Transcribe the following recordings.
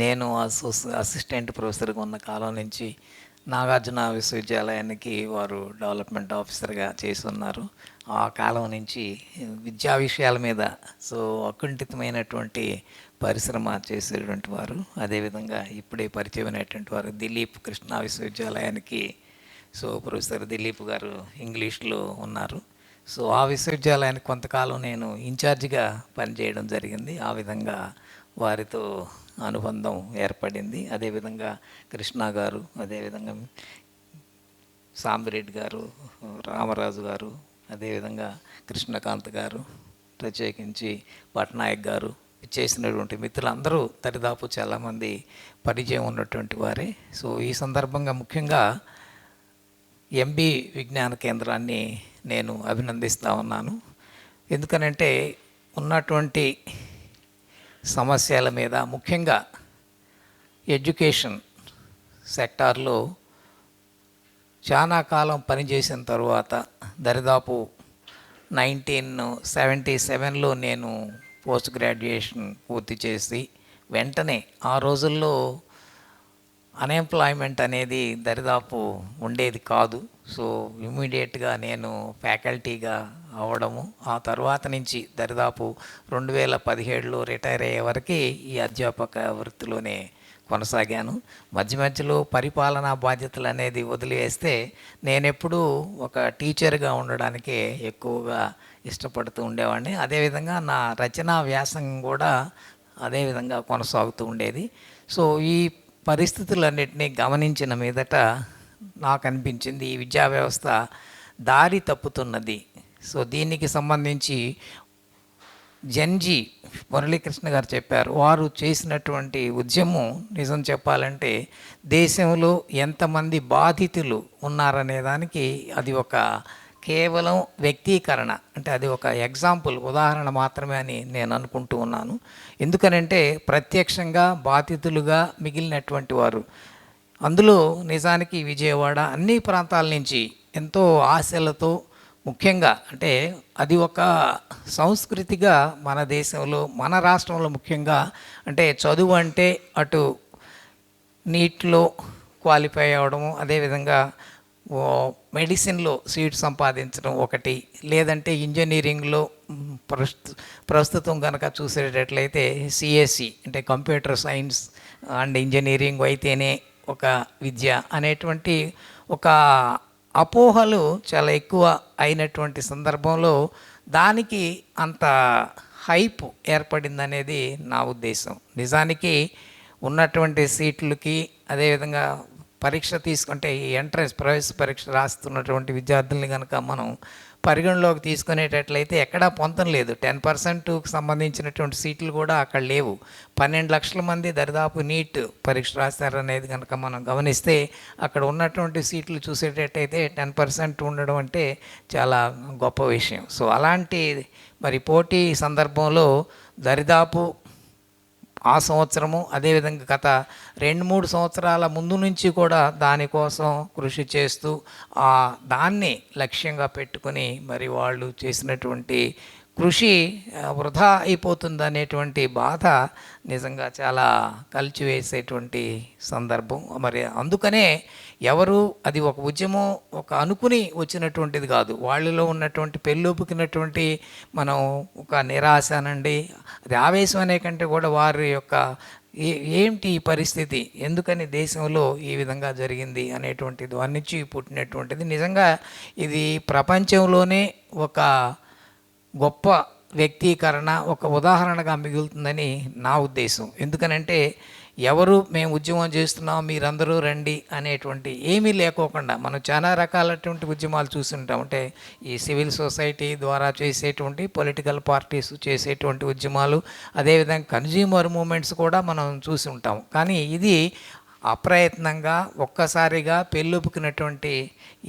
నేను అసిస్టెంట్ ప్రొఫెసర్గా ఉన్న కాలం నుంచి నాగార్జున విశ్వవిద్యాలయానికి వారు డెవలప్మెంట్ ఆఫీసర్గా చేస్తున్నారు. ఆ కాలం నుంచి విద్యా విషయాల మీద అకుంఠితమైనటువంటి పరిశ్రమ చేసేటువంటి వారు. అదేవిధంగా ఇప్పుడే పరిచయమైనటువంటి వారు దిలీప్ కృష్ణా విశ్వవిద్యాలయానికి ప్రొఫెసర్ దిలీప్ గారు ఇంగ్లీష్లో ఉన్నారు. ఆ విశ్వవిద్యాలయానికి కొంతకాలం నేను ఇన్ఛార్జిగా పనిచేయడం జరిగింది. ఆ విధంగా వారితో అనుబంధం ఏర్పడింది. అదేవిధంగా కృష్ణ గారు, అదేవిధంగా సాంబిరెడ్డి గారు, రామరాజు గారు, అదేవిధంగా కృష్ణకాంత్ గారు, ప్రత్యేకించి పట్నాయక్ గారు చేసినటువంటి మిత్రులందరూ దరిదాపు చాలామంది పరిచయం ఉన్నటువంటి వారే. ఈ సందర్భంగా ముఖ్యంగా ఎంబీ విజ్ఞాన కేంద్రాన్ని నేను అభినందిస్తూ ఉన్నాను. ఎందుకనంటే ఉన్నటువంటి సమస్యల మీద, ముఖ్యంగా ఎడ్యుకేషన్ సెక్టార్లో చాలా కాలం పనిచేసిన తర్వాత దరిదాపు 1977లో నేను పోస్ట్ గ్రాడ్యుయేషన్ పూర్తి చేసి వెంటనే ఆ రోజుల్లో అన్ఎంప్లాయ్మెంట్ అనేది దరిదాపు ఉండేది కాదు. ఇమ్మీడియట్గా నేను ఫ్యాకల్టీగా అవ్వడము, ఆ తర్వాత నుంచి దరిదాపు 2017లో రిటైర్ అయ్యే వరకు ఈ అధ్యాపక వృత్తిలోనే కొనసాగాను. మధ్యలో పరిపాలనా బాధ్యతలు అనేది వదిలివేస్తే నేనెప్పుడూ ఒక టీచర్గా ఉండడానికే ఎక్కువగా ఇష్టపడుతూ ఉండేవాడిని. అదేవిధంగా నా రచనా వ్యాసం కూడా అదేవిధంగా కొనసాగుతూ ఉండేది. ఈ పరిస్థితులన్నింటినీ గమనించిన మీదట నాకు అనిపించింది ఈ విద్యా వ్యవస్థ దారి తప్పుతున్నది. దీనికి సంబంధించి జన్జీ మురళీకృష్ణ గారు చెప్పారు. వారు చేసినటువంటి ఉద్యమం నిజం చెప్పాలంటే దేశంలో ఎంతమంది బాధితులు ఉన్నారనే దానికి అది ఒక కేవలం వ్యక్తీకరణ, అంటే అది ఒక ఎగ్జాంపుల్, ఉదాహరణ మాత్రమే అని నేను అనుకుంటూ ఉన్నాను. ఎందుకనంటే ప్రత్యక్షంగా బాధితులుగా మిగిలినటువంటి వారు, అందులో నిజానికి విజయవాడ అన్ని ప్రాంతాల నుంచి ఎంతో ఆశలతో, ముఖ్యంగా అంటే అది ఒక సంస్కృతిగా మన దేశంలో, మన రాష్ట్రంలో ముఖ్యంగా అంటే చదువు అంటే అటు నీట్లో క్వాలిఫై అవ్వడము, అదేవిధంగా మెడిసిన్లో సీట్ సంపాదించడం ఒకటి, లేదంటే ఇంజనీరింగ్లో ప్రస్తుతం కనుక చూసేటట్లయితే సిఎస్సి అంటే కంప్యూటర్ సైన్స్ అండ్ ఇంజనీరింగ్ అయితేనే ఒక విద్య అనేటువంటి ఒక అపోహలు చాలా ఎక్కువ అయినటువంటి సందర్భంలో దానికి అంత హైప్ ఏర్పడిందనేది నా ఉద్దేశం. నిజానికి ఉన్నటువంటి సీట్లకి, అదేవిధంగా పరీక్ష తీసుకుంటే ఈ ఎంట్రన్స్ ప్రవేశ పరీక్ష రాస్తున్నటువంటి విద్యార్థుల్ని కనుక మనం పరిగణలోకి తీసుకునేటట్లయితే ఎక్కడా పొంతం లేదు. 10%కు సంబంధించినటువంటి సీట్లు కూడా అక్కడ లేవు. 12 లక్షల మంది దరిదాపు నీట్ పరీక్ష రాస్తారనేది కనుక మనం గమనిస్తే అక్కడ ఉన్నటువంటి సీట్లు చూసేటట్టయితే 10% ఉండడం అంటే చాలా గొప్ప విషయం. అలాంటి మరి పోటీ సందర్భంలో దరిదాపు ఆ సంవత్సరము, అదేవిధంగా గత 2-3 సంవత్సరాల ముందు నుంచి కూడా దానికోసం కృషి చేస్తూ దాన్ని లక్ష్యంగా పెట్టుకుని మరి వాళ్ళు చేసినటువంటి కృషి వృధా అయిపోతుందనేటువంటి బాధ నిజంగా చాలా కలిచివేసేటువంటి సందర్భం. మరి అందుకనే ఎవరు అది ఒక ఉద్యమం ఒక అనుకుని వచ్చినటువంటిది కాదు. వాళ్ళలో ఉన్నటువంటి పెళ్ళొప్పుకున్నటువంటి మనం ఒక నిరాశ అనండి, అది ఆవేశం అనే కంటే కూడా వారి యొక్క ఏంటి ఈ పరిస్థితి, ఎందుకని దేశంలో ఈ విధంగా జరిగింది అనేటువంటిది వారి నుంచి పుట్టినటువంటిది. నిజంగా ఇది ప్రపంచంలోనే ఒక గొప్ప వ్యక్తీకరణ, ఒక ఉదాహరణగా మిగులుతుందని నా ఉద్దేశం. ఎందుకనంటే ఎవరు మేము ఉద్యమం చేస్తున్నాం మీరందరూ రండి అనేటువంటి ఏమీ లేకోకుండా మనం చాలా రకాలటువంటి ఉద్యమాలు చూస్తుంటాం. అంటే ఈ సివిల్ సొసైటీ ద్వారా చేసేటువంటి, పొలిటికల్ పార్టీస్ చేసేటువంటి ఉద్యమాలు, అదేవిధంగా కన్జ్యూమర్ మూమెంట్స్ కూడా మనం చూసి ఉంటాం. కానీ ఇది అప్రయత్నంగా ఒక్కసారిగా పెళ్ళొప్పుకున్నటువంటి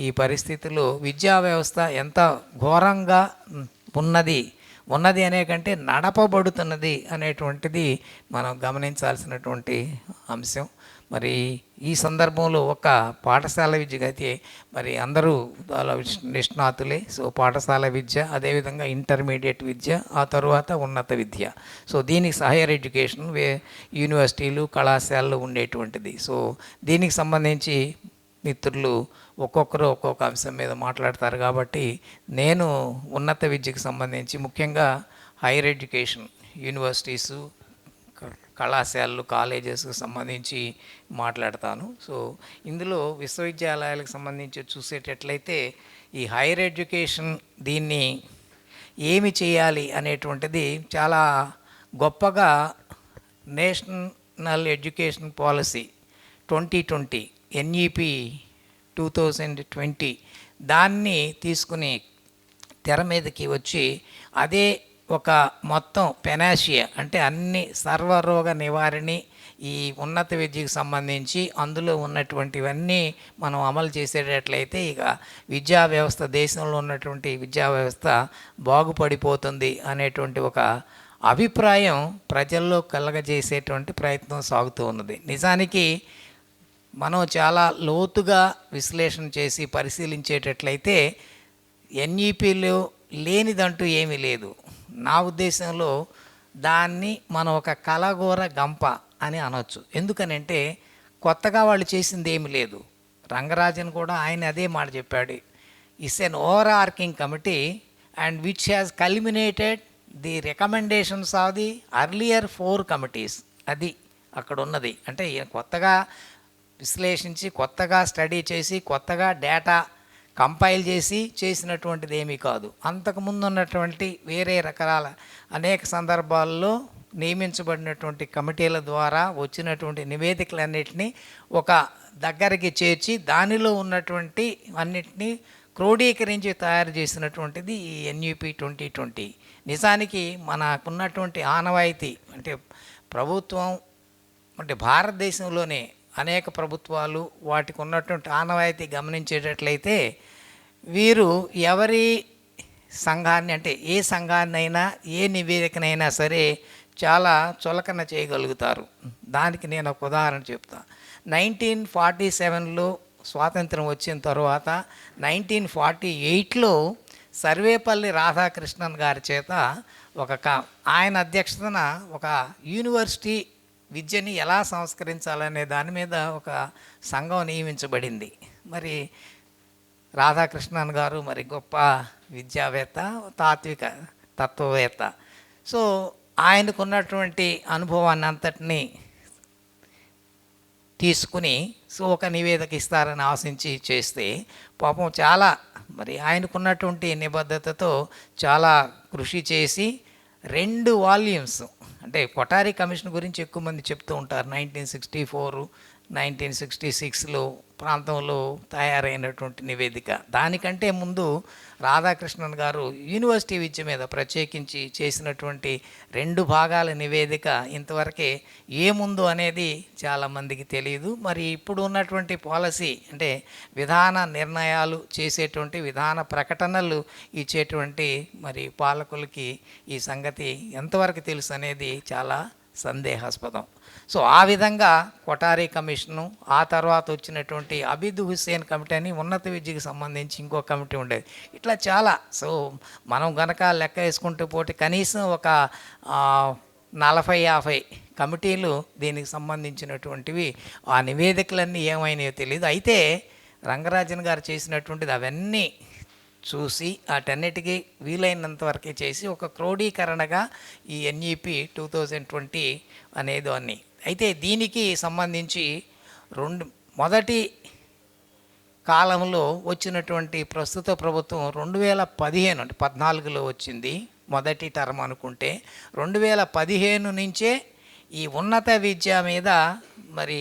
ఈ పరిస్థితుల్లో విద్యా వ్యవస్థ ఎంత ఘోరంగా ఉన్నది ఉన్నది అనే కంటే నడపబడుతున్నది అనేటువంటిది మనం గమనించాల్సినటువంటి అంశం. మరి ఈ సందర్భంలో ఒక పాఠశాల విద్యగా అయితే మరి అందరూ చాలా నిష్ణాతులే. సో పాఠశాల విద్య, అదేవిధంగా ఇంటర్మీడియట్ విద్య, ఆ తరువాత ఉన్నత విద్య. సో దీనికి హైయర్ ఎడ్యుకేషన్ యూనివర్సిటీలు, కళాశాలలు ఉండేటువంటిది. సో దీనికి సంబంధించి మిత్రులు ఒక్కొక్కరు ఒక్కొక్క అంశం మీద మాట్లాడతారు కాబట్టి నేను ఉన్నత విద్యకు సంబంధించి ముఖ్యంగా హైయర్ ఎడ్యుకేషన్, యూనివర్సిటీసు, కళాశాలలు, కాలేజెస్కి సంబంధించి మాట్లాడతాను. సో ఇందులో విశ్వవిద్యాలయాలకు సంబంధించి చూసేటట్లయితే ఈ హైయర్ ఎడ్యుకేషన్ దీన్ని ఏమి చేయాలి అనేటువంటిది చాలా గొప్పగా నేషనల్ ఎడ్యుకేషన్ పాలసీ 2020 ఎన్ఈపి 2020 దాన్ని తీసుకుని తెర మీదకి వచ్చి అదే ఒక మొత్తం పెనాషియా అంటే అన్ని సర్వరోగ నివారణి ఈ ఉన్నత విద్యకు సంబంధించి అందులో ఉన్నటువంటివన్నీ మనం అమలు చేసేటట్లయితే ఇక విద్యా వ్యవస్థ, దేశంలో ఉన్నటువంటి విద్యా వ్యవస్థ బాగుపడిపోతుంది అనేటువంటి ఒక అభిప్రాయం ప్రజల్లో కలగజేసేటువంటి ప్రయత్నం సాగుతూ ఉన్నది. నిజానికి మనం చాలా లోతుగా విశ్లేషణ చేసి పరిశీలించేటట్లయితే ఎన్ఈపీలో లేనిదంటూ ఏమీ లేదు. నా ఉద్దేశంలో దాన్ని మనం ఒక కలగూర గంప అని అనొచ్చు. ఎందుకనంటే కొత్తగా వాళ్ళు చేసింది ఏమి లేదు. రంగరాజన్ కూడా ఆయన అదే మాట చెప్పాడు. It's an over arcing committee and which has culminated the recommendations of the earlier 4 committees. అది అక్కడ ఉన్నది. అంటే కొత్తగా విశ్లేషించి, కొత్తగా స్టడీ చేసి, కొత్తగా డేటా కంపైల్ చేసి చేసినటువంటిది ఏమీ కాదు. అంతకుముందు ఉన్నటువంటి వేరే రకాల అనేక సందర్భాల్లో నియమించబడినటువంటి కమిటీల ద్వారా వచ్చినటువంటి నివేదికలన్నింటినీ ఒక దగ్గరికి చేర్చి దానిలో ఉన్నటువంటి అన్నిటినీ క్రోడీకరించి తయారు చేసినటువంటిది ఈ ఎన్యూపీ 2020. నిజానికి మనకున్నటువంటి ఆనవాయితీ అంటే ప్రభుత్వం అంటే భారతదేశంలోనే అనేక ప్రభుత్వాలు వాటికి ఉన్నటువంటి ఆనవాయితీ గమనించేటట్లయితే వీరు ఎవరి సంఘాన్ని అంటే ఏ సంఘాన్నైనా ఏ నివేదికనైనా సరే చాలా చులకన చేయగలుగుతారు. దానికి నేను ఒక ఉదాహరణ చెప్తా. 1947లో స్వాతంత్రం వచ్చిన తర్వాత 1948లో సర్వేపల్లి రాధాకృష్ణన్ గారి చేత ఆయన అధ్యక్షతన ఒక యూనివర్సిటీ విద్యని ఎలా సంస్కరించాలనే దాని మీద ఒక సంఘం నియమించబడింది. మరి రాధాకృష్ణన్ గారు మరి గొప్ప విద్యావేత్త, తాత్విక తత్వవేత్త. సో ఆయనకున్నటువంటి అనుభవాన్ని అంతటినీ తీసుకుని ఒక నివేదిక ఇస్తారని ఆశించి చేస్తే పాపం చాలా మరి ఆయనకున్నటువంటి నిబద్ధతతో చాలా కృషి చేసి 2 వాల్యూమ్స్ అంటే కొఠారి కమిషన్ గురించి ఎక్కువ మంది చెప్తూ ఉంటారు. 1964, 1966లో ప్రాంతంలో తయారైనటువంటి నివేదిక. దానికంటే ముందు రాధాకృష్ణన్ గారు యూనివర్సిటీ విద్య మీద ప్రత్యేకించి చేసినటువంటి 2 భాగాల నివేదిక ఇంతవరకే ఏముందో అనేది చాలామందికి తెలియదు. మరి ఇప్పుడు ఉన్నటువంటి పాలసీ అంటే విధాన నిర్ణయాలు చేసేటువంటి విధాన ప్రకటనలు ఇచ్చేటువంటి మరి పాలకులకి ఈ సంగతి ఎంతవరకు తెలుసు అనేది చాలా సందేహాస్పదం. సో ఆ విధంగా కొఠారి కమిషను, ఆ తర్వాత వచ్చినటువంటి అబీద్ హుస్సేన్ కమిటీ అని ఉన్నత విద్యకు సంబంధించి ఇంకో కమిటీ ఉండేది. ఇట్లా చాలా. సో మనం గనక లెక్క వేసుకుంటూ పోతే కనీసం ఒక 40-50 కమిటీలు దీనికి సంబంధించినటువంటివి. ఆ నివేదికలన్నీ ఏమైనాయో తెలియదు. అయితే రంగరాజన్ గారు చేసినటువంటిది అవన్నీ చూసి వాటన్నిటికీ వీలైనంత వరకే చేసి ఒక క్రోడీకరణగా ఈ ఎన్ఈపి 2020 అనేది అన్నీ. అయితే దీనికి సంబంధించి మొదటి కాలంలో వచ్చినటువంటి ప్రస్తుత ప్రభుత్వం 2015 అంటే 14లో వచ్చింది మొదటి టర్మ్ అనుకుంటే. 2015 నుంచే ఈ ఉన్నత విద్య మీద మరి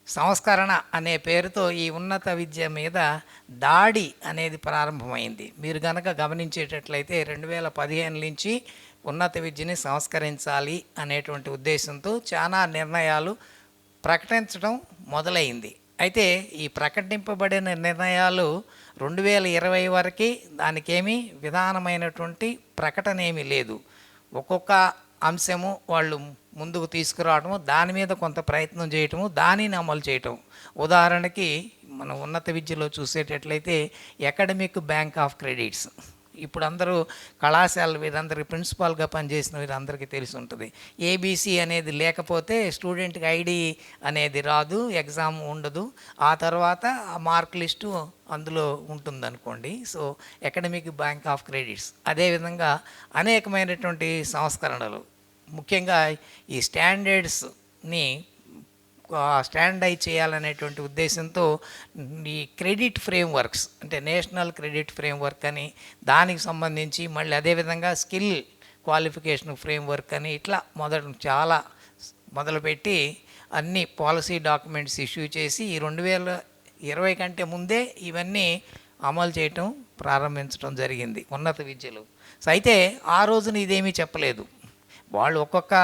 సంస్కరణ అనే పేరుతో ఈ ఉన్నత విద్య మీద దాడి అనేది ప్రారంభమైంది. మీరు కనుక గమనించేటట్లయితే 2015 నుంచి ఉన్నత విద్యని సంస్కరించాలి అనేటువంటి ఉద్దేశంతో చాలా నిర్ణయాలు ప్రకటించడం మొదలైంది. అయితే ఈ ప్రకటింపబడిన నిర్ణయాలు 2020 వరకు దానికేమీ విధానమైనటువంటి ప్రకటన ఏమీ లేదు. ఒక్కొక్క అంశము వాళ్ళు ముందుకు తీసుకురావడము, దాని మీద కొంత ప్రయత్నం చేయటము, దానిని అమలు చేయటం. ఉదాహరణకి మనం ఉన్నత విద్యలో చూసేటట్లయితే అకాడమిక్ బ్యాంక్ ఆఫ్ క్రెడిట్స్, ఇప్పుడు అందరూ కళాశాల వీరందరికీ ప్రిన్సిపాల్గా పనిచేసిన వీరందరికీ తెలిసి ఉంటుంది. ఏబీసీ అనేది లేకపోతే స్టూడెంట్కి ఐడి అనేది రాదు, ఎగ్జామ్ ఉండదు, ఆ తర్వాత ఆ మార్క్ లిస్టు అందులో ఉంటుందనుకోండి. So academic bank of credits. అదేవిధంగా అనేకమైనటువంటి సంస్కరణలు, ముఖ్యంగా ఈ స్టాండర్డ్స్ని స్టాండర్డైజ్ చేయాలనేటువంటి ఉద్దేశంతో ఈ క్రెడిట్ ఫ్రేమ్వర్క్స్, అంటే నేషనల్ క్రెడిట్ ఫ్రేమ్వర్క్ అని, దానికి సంబంధించి మళ్ళీ అదేవిధంగా స్కిల్ క్వాలిఫికేషన్ ఫ్రేమ్వర్క్ అని, ఇట్లా చాలా మొదలుపెట్టి అన్ని పాలసీ డాక్యుమెంట్స్ ఇష్యూ చేసి ఈ 2020 కంటే ముందే ఇవన్నీ అమలు చేయటం ప్రారంభించడం జరిగింది ఉన్నత విద్యలో. సో అయితే ఆ రోజున ఇదేమీ చెప్పలేదు. వాళ్ళు ఒక్కొక్క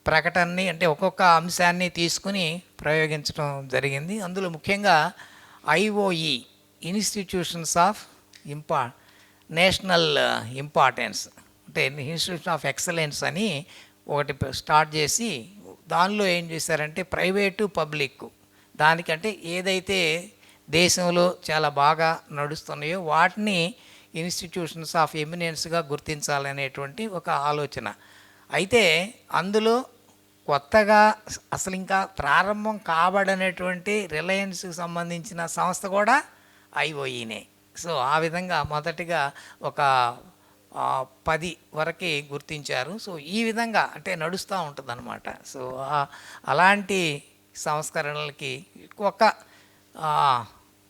ప్రకటనని, అంటే ఒక్కొక్క అంశాన్ని తీసుకుని ప్రయోగించడం జరిగింది. అందులో ముఖ్యంగా IOE, institutions of national importance, అంటే ఇన్స్టిట్యూషన్ ఆఫ్ ఎక్సలెన్స్ అని ఒకటి స్టార్ట్ చేసి, దానిలో ఏం చేశారంటే ప్రైవేటు పబ్లిక్, దానికంటే ఏదైతే దేశంలో చాలా బాగా నడుస్తున్నాయో వాటిని ఇన్స్టిట్యూషన్స్ ఆఫ్ ఎమినెన్స్గా గుర్తించాలనేటువంటి ఒక ఆలోచన. అయితే అందులో కొత్తగా అసలు ఇంకా ప్రారంభం కాబడనటువంటి రిలయన్స్కి సంబంధించిన సంస్థ కూడా ఐఓఈనే. సో ఆ విధంగా మొదటిగా ఒక 10 వరకు గుర్తించారు. సో ఈ విధంగా అంటే నడుస్తూ ఉంటుంది అన్నమాట. సో అలాంటి సంస్కరణలకి ఒక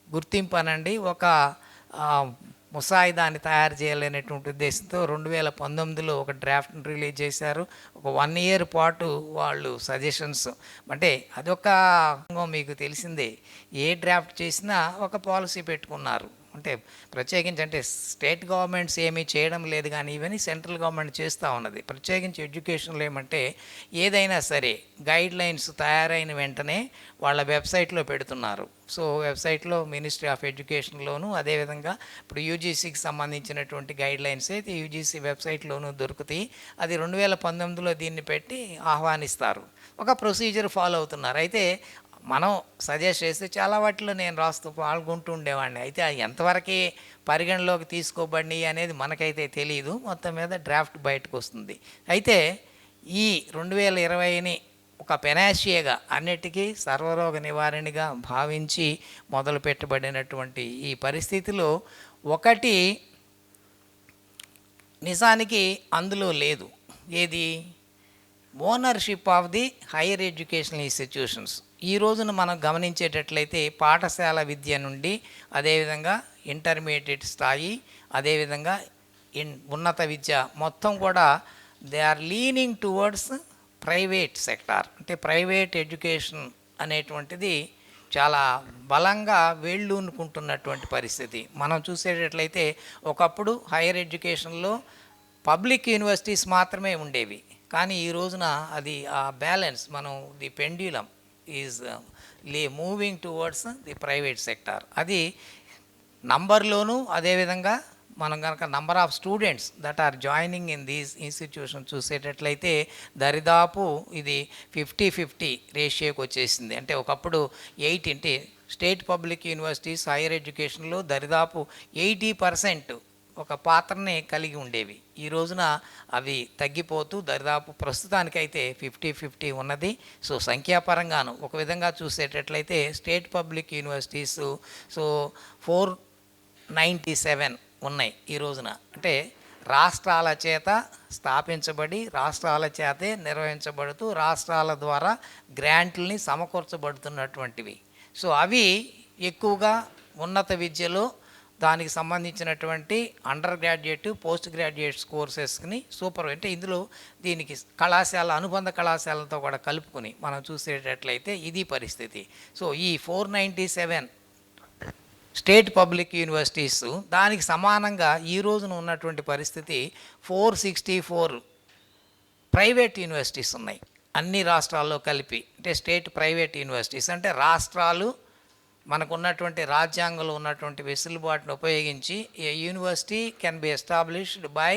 గుర్తింపు అనండి, ఒక ముసాయిదాన్ని తయారు చేయాలనేటువంటి ఉద్దేశంతో 2019లో ఒక డ్రాఫ్ట్ని రిలీజ్ చేశారు. ఒక 1 ఇయర్ పాటు వాళ్ళు సజెషన్స్, అంటే అదొక మీకు తెలిసిందే, ఏ డ్రాఫ్ట్ చేసినా ఒక పాలసీ పెట్టుకున్నారు. అంటే ప్రత్యేకించి అంటే స్టేట్ గవర్నమెంట్స్ ఏమీ చేయడం లేదు, కానీ ఇవన్నీ సెంట్రల్ గవర్నమెంట్ చేస్తూ ఉన్నది. ప్రత్యేకించి ఎడ్యుకేషన్లో ఏమంటే ఏదైనా సరే గైడ్ లైన్స్ తయారైన వెంటనే వాళ్ళ వెబ్సైట్లో పెడుతున్నారు. సో వెబ్సైట్లో మినిస్ట్రీ ఆఫ్ ఎడ్యుకేషన్లోను, అదేవిధంగా ఇప్పుడు యూజీసీకి సంబంధించినటువంటి గైడ్ లైన్స్ అయితే యూజీసీ వెబ్సైట్లోనూ దొరుకుతాయి. అది 2019లో దీన్ని పెట్టి ఆహ్వానిస్తారు, ఒక ప్రొసీజర్ ఫాలో అవుతున్నారు. అయితే మనం సజెస్ట్ చేస్తే చాలా వాటిలో నేను రాస్తూ పాల్గొంటూ ఉండేవాడిని. అయితే ఎంతవరకు పరిగణలోకి తీసుకోబడి అనేది మనకైతే తెలియదు. మొత్తం మీద డ్రాఫ్ట్ బయటకు వస్తుంది. అయితే ఈ 2020ని ఒక పెనాషియాగా, అన్నిటికీ సర్వరోగ నివారణగా భావించి మొదలు పెట్టబడినటువంటి ఈ పరిస్థితిలో ఒకటి నిజానికి అందులో లేదు. ఏది? Ownership of the hire educational institutions. ఈ రోజున మనం గమనించేటట్లయితే పాఠశాల విద్య నుండి, అదేవిధంగా ఇంటర్మీడియట్ స్థాయి, అదేవిధంగా ఉన్నత విద్య మొత్తం కూడా they are leaning towards private sector. అంటే ప్రైవేట్ ఎడ్యుకేషన్ అనేటువంటిది చాలా బలంగా వేళ్ళూనుకుంటున్నటువంటి పరిస్థితి మనం చూసేటట్లయితే. ఒకప్పుడు హైయర్ ఎడ్యుకేషన్లో పబ్లిక్ యూనివర్సిటీస్ మాత్రమే ఉండేవి, కానీ ఈ రోజున అది ఆ బ్యాలెన్స్, మనం the pendulum is moving towards the private sector. అది నంబర్లోనూ, అదేవిధంగా మనం కనుక number of students that are joining in these institution చూసేటట్లయితే దరిదాపు ఇది 50-50 రేషియోకి వచ్చేసింది. అంటే ఒకప్పుడు 8 అంటే స్టేట్ పబ్లిక్ యూనివర్సిటీస్ హైయర్ ఎడ్యుకేషన్లో దరిదాపు 80% ఒక పాత్రని కలిగి ఉండేవి. ఈ రోజున అవి తగ్గిపోతూ దరిదాపు ప్రస్తుతానికైతే 50-50 ఉన్నది. సో సంఖ్యాపరంగాను ఒక విధంగా చూసేటట్లయితే స్టేట్ పబ్లిక్ యూనివర్సిటీస్ సో 497 ఉన్నాయి ఈ రోజున. అంటే రాష్ట్రాల చేత స్థాపించబడి, రాష్ట్రాల చేతే నిర్వహించబడుతూ, రాష్ట్రాల ద్వారా గ్రాంట్లని సమకూర్చబడుతున్నటువంటివి. సో అవి ఎక్కువగా ఉన్నత విద్యలో దానికి సంబంధించినటువంటి అండర్ గ్రాడ్యుయేట్, పోస్ట్ గ్రాడ్యుయేట్స్ కోర్సెస్ని అంటే ఇందులో దీనికి కళాశాల, అనుబంధ కళాశాలతో కూడా కలుపుకొని మనం చూసేటట్లయితే ఇది పరిస్థితి. సో ఈ 497 స్టేట్ పబ్లిక్ యూనివర్సిటీస్, దానికి సమానంగా ఈ రోజున ఉన్నటువంటి పరిస్థితి 464 ప్రైవేట్ యూనివర్సిటీస్ ఉన్నాయి. అన్ని రాష్ట్రాల్లో కలిపి, అంటే స్టేట్ ప్రైవేట్ యూనివర్సిటీస్ అంటే రాష్ట్రాలు మనకున్నటువంటి రాజ్యాంగంలో ఉన్నటువంటి వెసులుబాటును ఉపయోగించి a university can be established by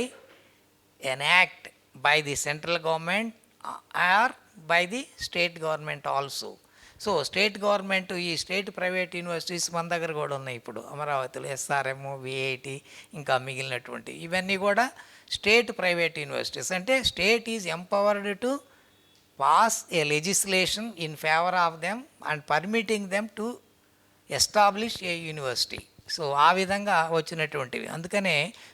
an act by the central government or by the state government also. So state government ఈ స్టేట్ ప్రైవేట్ యూనివర్సిటీస్ మన దగ్గర కూడా ఉన్నాయి. ఇప్పుడు అమరావతిలో ఎస్ఆర్ఎం, విఐటి, ఇంకా మిగిలినటువంటి ఇవన్నీ కూడా స్టేట్ ప్రైవేట్ యూనివర్సిటీస్. అంటే state is empowered to pass A legislation in favour of them and permitting them to establish A university. So ఆ విధంగా వచ్చినటువంటివి. అందుకనే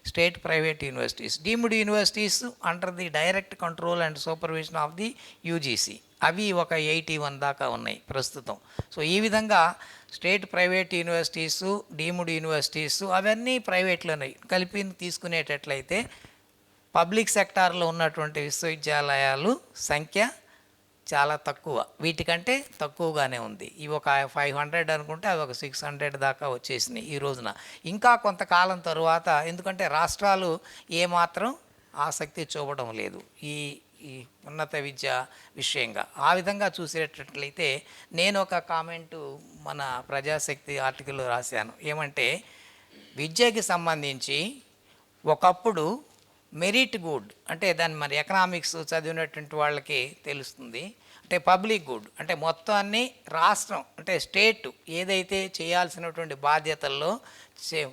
state private universities. Deemed universities under the direct control and supervision of the UGC, అవి ఒక 81 దాకా ఉన్నాయి ప్రస్తుతం. So ఈ విధంగా state private universities, deemed universities అవన్నీ ప్రైవేట్లోనే కలిపి తీసుకునేటట్లయితే పబ్లిక్ సెక్టార్లో ఉన్నటువంటి విశ్వవిద్యాలయాలు సంఖ్య చాలా తక్కువ, వీటికంటే తక్కువగానే ఉంది. ఇవి ఒక 500 అనుకుంటే అవి ఒక 600 దాకా వచ్చేసినాయి ఈ రోజున. ఇంకా కొంతకాలం తరువాత, ఎందుకంటే రాష్ట్రాలు ఏమాత్రం ఆసక్తి చూపడం లేదు ఈ ఈ ఉన్నత విద్య విషయంగా. ఆ విధంగా చూసేటట్లయితే నేను ఒక కామెంటు మన ప్రజాశక్తి ఆర్టికల్లో రాశాను. ఏమంటే విద్యకి సంబంధించి ఒకప్పుడు మెరిట్ గుడ్ అంటే దాన్ని మరి ఎకనామిక్స్ చదివినటువంటి వాళ్ళకి తెలుస్తుంది. అంటే పబ్లిక్ గుడ్ అంటే మొత్తాన్ని రాష్ట్రం అంటే స్టేట్ ఏదైతే చేయాల్సినటువంటి బాధ్యతల్లో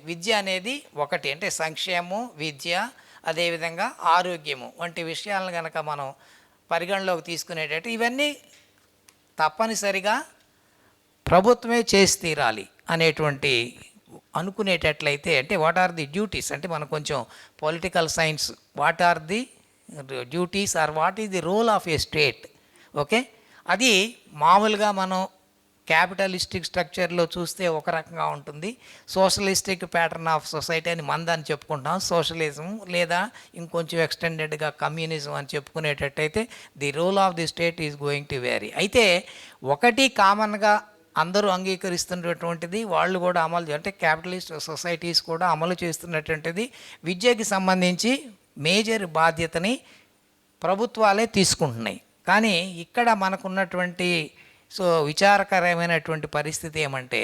విద్య అనేది ఒకటి. అంటే సంక్షేమం, విద్య, అదేవిధంగా ఆరోగ్యము వంటి విషయాలను కనుక మనం పరిగణలోకి తీసుకునేటట్టు ఇవన్నీ తప్పనిసరిగా ప్రభుత్వమే చేసి తీరాలి అనేటువంటి అనుకునేటట్లయితే, అంటే వాట్ ఆర్ ది డ్యూటీస్, అంటే మనం కొంచెం political science, what are the duties or what is the role of a state. Okay, అది మామూలుగా మనం క్యాపిటలిస్టిక్ స్ట్రక్చర్లో చూస్తే ఒక రకంగా ఉంటుంది. సోషలిస్టిక్ ప్యాటర్న్ ఆఫ్ సొసైటీ అని మందని చెప్పుకుంటాం, సోషలిజం, లేదా ఇంకొంచెం ఎక్స్టెండెడ్గా కమ్యూనిజం అని చెప్పుకునేటట్టయితే the role of the state is going to vary. అయితే ఒకటి కామన్గా అందరూ అంగీకరిస్తున్నటువంటిది, వాళ్ళు కూడా అమలు అంటే క్యాపిటలిస్ట్ సొసైటీస్ కూడా అమలు చేస్తున్నటువంటిది, విద్యకి సంబంధించి మేజర్ బాధ్యతని ప్రభుత్వాలే తీసుకుంటున్నాయి. కానీ ఇక్కడ మనకున్నటువంటి విచారకరమైనటువంటి పరిస్థితి ఏమంటే,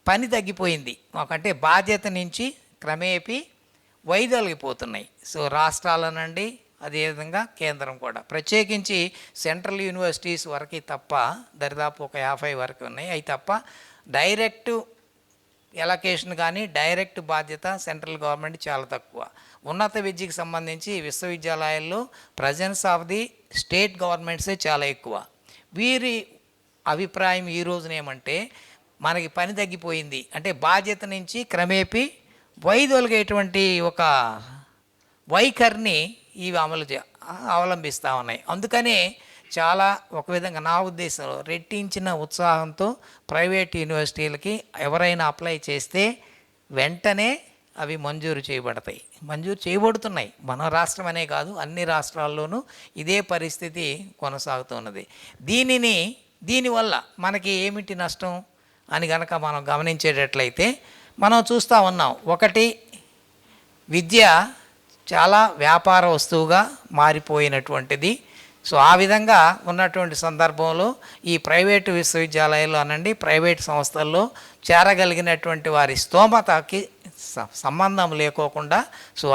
పని తగ్గిపోయింది. అంటే బాధ్యత నుంచి క్రమేపీ వైదొలిగిపోతున్నాయి. రాష్ట్రాల నుండి, అదేవిధంగా కేంద్రం కూడా, ప్రత్యేకించి సెంట్రల్ యూనివర్సిటీస్ వరకు తప్ప, దరిదాపు ఒక 50 వరకు ఉన్నాయి. అవి తప్ప డైరెక్ట్ ఎలకేషన్ కానీ డైరెక్ట్ బాధ్యత సెంట్రల్ గవర్నమెంట్ చాలా తక్కువ. ఉన్నత విద్యకి సంబంధించి విశ్వవిద్యాలయాల్లో ప్రజెన్స్ ఆఫ్ ది స్టేట్ గవర్నమెంట్సే చాలా ఎక్కువ. వీరి అభిప్రాయం ఈ రోజున ఏమంటే, మనకి పని తగ్గిపోయింది అంటే బాధ్యత నుంచి క్రమేపీ వైదొలిగేటువంటి ఒక వైఖరిని ఇవి అవలంబిస్తూ ఉన్నాయి. అందుకనే చాలా ఒక విధంగా నా ఉద్దేశంలో రెట్టించిన ఉత్సాహంతో ప్రైవేట్ యూనివర్సిటీలకి ఎవరైనా అప్లై చేస్తే వెంటనే అవి మంజూరు చేయబడుతున్నాయి. మన రాష్ట్రం అనే కాదు, అన్ని రాష్ట్రాల్లోనూ ఇదే పరిస్థితి కొనసాగుతున్నది. దీనివల్ల మనకి ఏమిటి నష్టం అని కనుక మనం గమనించేటట్లయితే మనం చూస్తూ ఉన్నాం. ఒకటి, విద్య చాలా వ్యాపార వస్తువుగా మారిపోయినటువంటిది. ఆ విధంగా ఉన్నటువంటి సందర్భంలో ఈ ప్రైవేటు విశ్వవిద్యాలయాల్లో అనండి, ప్రైవేట్ సంస్థల్లో చేరగలిగినటువంటి వారి స్తోమతకి సంబంధం లేకోకుండా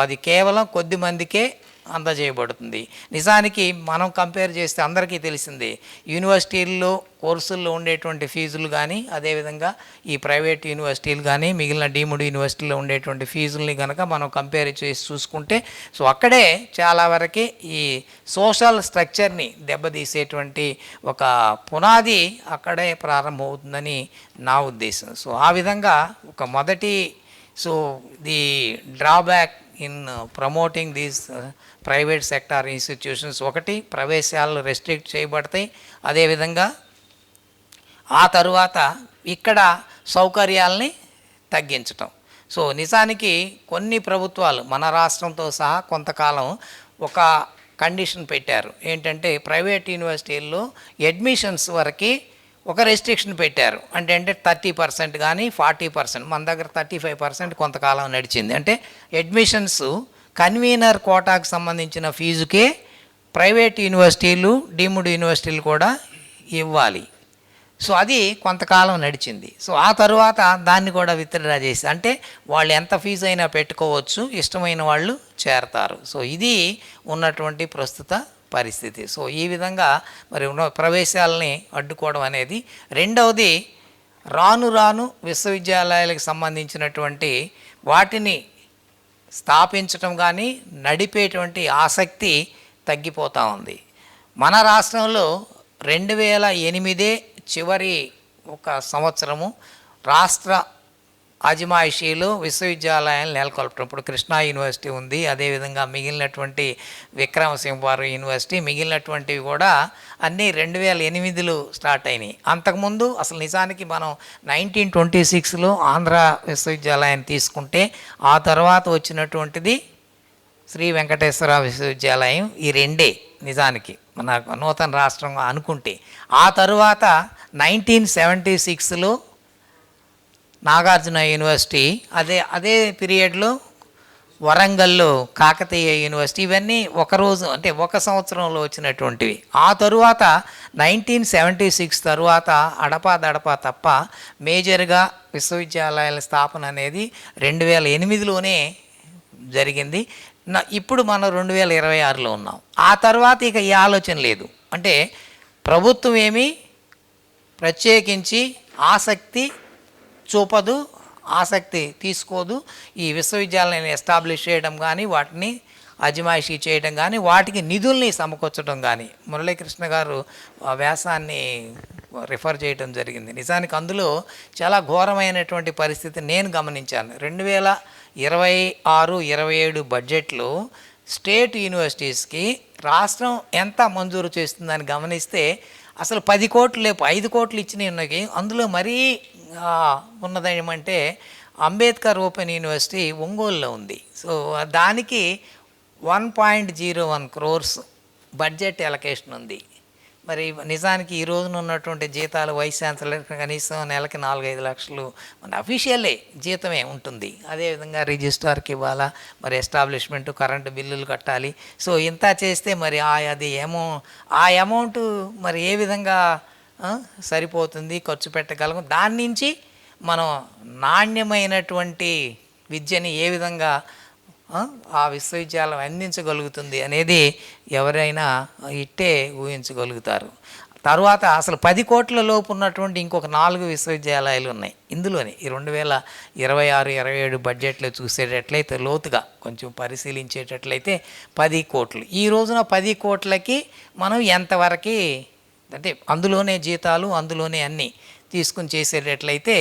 అది కేవలం కొద్ది మందికే అందజేయబడుతుంది. నిజానికి మనం కంపేర్ చేస్తే అందరికీ తెలిసిందే, యూనివర్సిటీల్లో కోర్సుల్లో ఉండేటువంటి ఫీజులు కానీ, అదేవిధంగా ఈ ప్రైవేట్ యూనివర్సిటీలు కానీ, మిగిలిన డీమ్డ్ యూనివర్సిటీలో ఉండేటువంటి ఫీజుల్ని కనుక మనం కంపేర్ చేసి చూసుకుంటే అక్కడే చాలా వరకు ఈ సోషల్ స్ట్రక్చర్ని దెబ్బతీసేటువంటి ఒక పునాది అక్కడే ప్రారంభమవుతుందని నా ఉద్దేశం. ఆ విధంగా ఒక మొదటి the drawback in promoting these private sector institutions, ఒకటి ప్రవేశాలు రెస్ట్రిక్ట్ చేయబడతాయి. అదేవిధంగా ఆ తరువాత ఇక్కడ సౌకర్యాలని తగ్గించటం. నిజానికి కొన్ని ప్రభుత్వాలు మన రాష్ట్రంతో సహా కొంతకాలం ఒక కండిషన్ పెట్టారు. ఏంటంటే ప్రైవేట్ యూనివర్సిటీల్లో అడ్మిషన్స్ వరకు ఒక రెస్ట్రిక్షన్ పెట్టారు. అంటే 30% కానీ 40%, మన దగ్గర 35% కొంతకాలం నడిచింది. అంటే అడ్మిషన్స్ కన్వీనర్ కోటాకు సంబంధించిన ఫీజుకే ప్రైవేట్ యూనివర్సిటీలు, డీమ్డ్ యూనివర్సిటీలు కూడా ఇవ్వాలి. సో అది కొంతకాలం నడిచింది. సో ఆ తరువాత దాన్ని కూడా విత్డ్రా చేసి, అంటే వాళ్ళు ఎంత ఫీజు అయినా పెట్టుకోవచ్చు, ఇష్టమైన వాళ్ళు చేరతారు. సో ఇది ఉన్నటువంటి ప్రస్తుత పరిస్థితి. సో ఈ విధంగా మరి ప్రవేశాలని అడ్డుకోవడం అనేది. రెండవది, రాను రాను విశ్వవిద్యాలయాలకు సంబంధించినటువంటి వాటిని స్థాపించటం కానీ నడిపేటువంటి ఆసక్తి తగ్గిపోతూ ఉంది. మన రాష్ట్రంలో 2008 చివరి ఒక సంవత్సరము రాష్ట్ర అజమాయిషీలో విశ్వవిద్యాలయాలు నెలకొల్పడం. ఇప్పుడు కృష్ణా యూనివర్సిటీ ఉంది, అదేవిధంగా మిగిలినటువంటి విక్రమసింహపురం యూనివర్సిటీ, మిగిలినటువంటివి కూడా అన్నీ 2008లో స్టార్ట్ అయినాయి. అంతకుముందు అసలు నిజానికి మనం 1926లో ఆంధ్ర విశ్వవిద్యాలయాన్ని తీసుకుంటే, ఆ తర్వాత వచ్చినటువంటిది శ్రీ వెంకటేశ్వర విశ్వవిద్యాలయం. ఈ రెండే నిజానికి మన నూతన రాష్ట్రం అనుకుంటే. ఆ తరువాత 1976లో నాగార్జున యూనివర్సిటీ, అదే పీరియడ్లో వరంగల్లో కాకతీయ యూనివర్సిటీ. ఇవన్నీ ఒకరోజు, అంటే ఒక సంవత్సరంలో వచ్చినటువంటివి. ఆ తరువాత 1976 తరువాత అడపా తప్ప మేజర్గా విశ్వవిద్యాలయాల స్థాపన అనేది 2008లోనే జరిగింది. ఇప్పుడు మనం 2026లో ఉన్నాం. ఆ తర్వాత ఇక ఈ ఆలోచన లేదు. అంటే ప్రభుత్వం ఏమీ ప్రత్యేకించి ఆసక్తి చూపదు, ఆసక్తి తీసుకోదు. ఈ విశ్వవిద్యాలయాన్ని ఎస్టాబ్లిష్ చేయడం కానీ, వాటిని అజమాయిషీ చేయడం కానీ, వాటికి నిధుల్ని సమకూర్చడం కానీ. మురళీకృష్ణ గారు వ్యాసాన్ని రిఫర్ చేయడం జరిగింది. నిజానికి అందులో చాలా ఘోరమైనటువంటి పరిస్థితి నేను గమనించాను. 2026-27 బడ్జెట్లో స్టేట్ యూనివర్సిటీస్కి రాష్ట్రం ఎంత మంజూరు చేస్తుందని గమనిస్తే అసలు 10 కోట్లు లేపు 5 కోట్లు ఇచ్చినవి ఉన్నాయి. అందులో మరీ ఉన్నదేమంటే అంబేద్కర్ ఓపెన్ యూనివర్సిటీ ఒంగోలులో ఉంది. సో దానికి 1.01 crores బడ్జెట్ ఎలకేషన్ ఉంది. మరి నిజానికి ఈ రోజున ఉన్నటువంటి జీతాలు వైస్ ఛాన్సలర్ కనీసం నెలకి 4-5 లక్షలు మన అఫీషియల్లే జీతమే ఉంటుంది. అదేవిధంగా రిజిస్ట్రార్కి ఇవ్వాలా, మరి ఎస్టాబ్లిష్మెంటు, కరెంటు బిల్లులు కట్టాలి. సో ఇంత చేస్తే మరి అది ఆ అమౌంట్ మరి ఏ విధంగా సరిపోతుంది, ఖర్చు పెట్టగలం? దాని నుంచి మనం నాణ్యమైనటువంటి విద్యని ఏ విధంగా ఆ విశ్వవిద్యాలయం అందించగలుగుతుంది అనేది ఎవరైనా ఇట్టే ఊహించగలుగుతారు. తర్వాత అసలు 10 కోట్ల లోపు ఉన్నటువంటి ఇంకొక 4 విశ్వవిద్యాలయాలు ఉన్నాయి ఇందులోనే. ఈ 2026-27 బడ్జెట్లో చూసేటట్లయితే, లోతుగా కొంచెం పరిశీలించేటట్లయితే 10 కోట్లు. ఈ రోజున 10 కోట్లకి మనం ఎంతవరకు, అంటే అందులోనే జీతాలు, అందులోనే అన్నీ తీసుకుని చేసేటట్లయితే,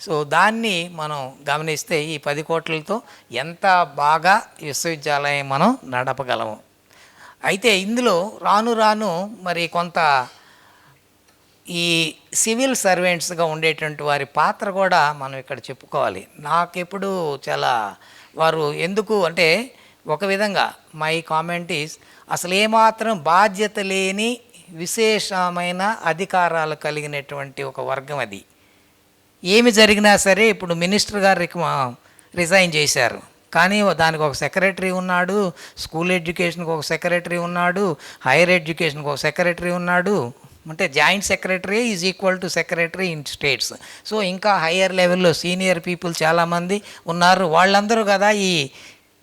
సో దాన్ని మనం గమనిస్తే ఈ 10 కోట్లతో ఎంత బాగా విశ్వవిద్యాలయం మనం నడపగలము. అయితే ఇందులో రాను రాను మరి కొంత ఈ సివిల్ సర్వెంట్స్గా ఉండేటువంటి వారి పాత్ర కూడా మనం ఇక్కడ చెప్పుకోవాలి. నాకెప్పుడు చాలా వారు ఎందుకు అంటే, ఒక విధంగా మై కామెంట్ ఈస్, అసలు ఏమాత్రం బాధ్యత లేని విశేషమైన అధికారాలు కలిగినటువంటి ఒక వర్గం అది. ఏమి జరిగినా సరే, ఇప్పుడు మినిస్టర్ గారు రిజైన్ చేశారు, కానీ దానికి ఒక సెక్రటరీ ఉన్నాడు, స్కూల్ ఎడ్యుకేషన్కి ఒక సెక్రటరీ ఉన్నాడు, హైయర్ ఎడ్యుకేషన్కి ఒక సెక్రటరీ ఉన్నాడు. అంటే joint secretary is equal to secretary in states. So ఇంకా హయ్యర్ లెవెల్లో సీనియర్ పీపుల్ చాలామంది ఉన్నారు. వాళ్ళందరూ కదా ఈ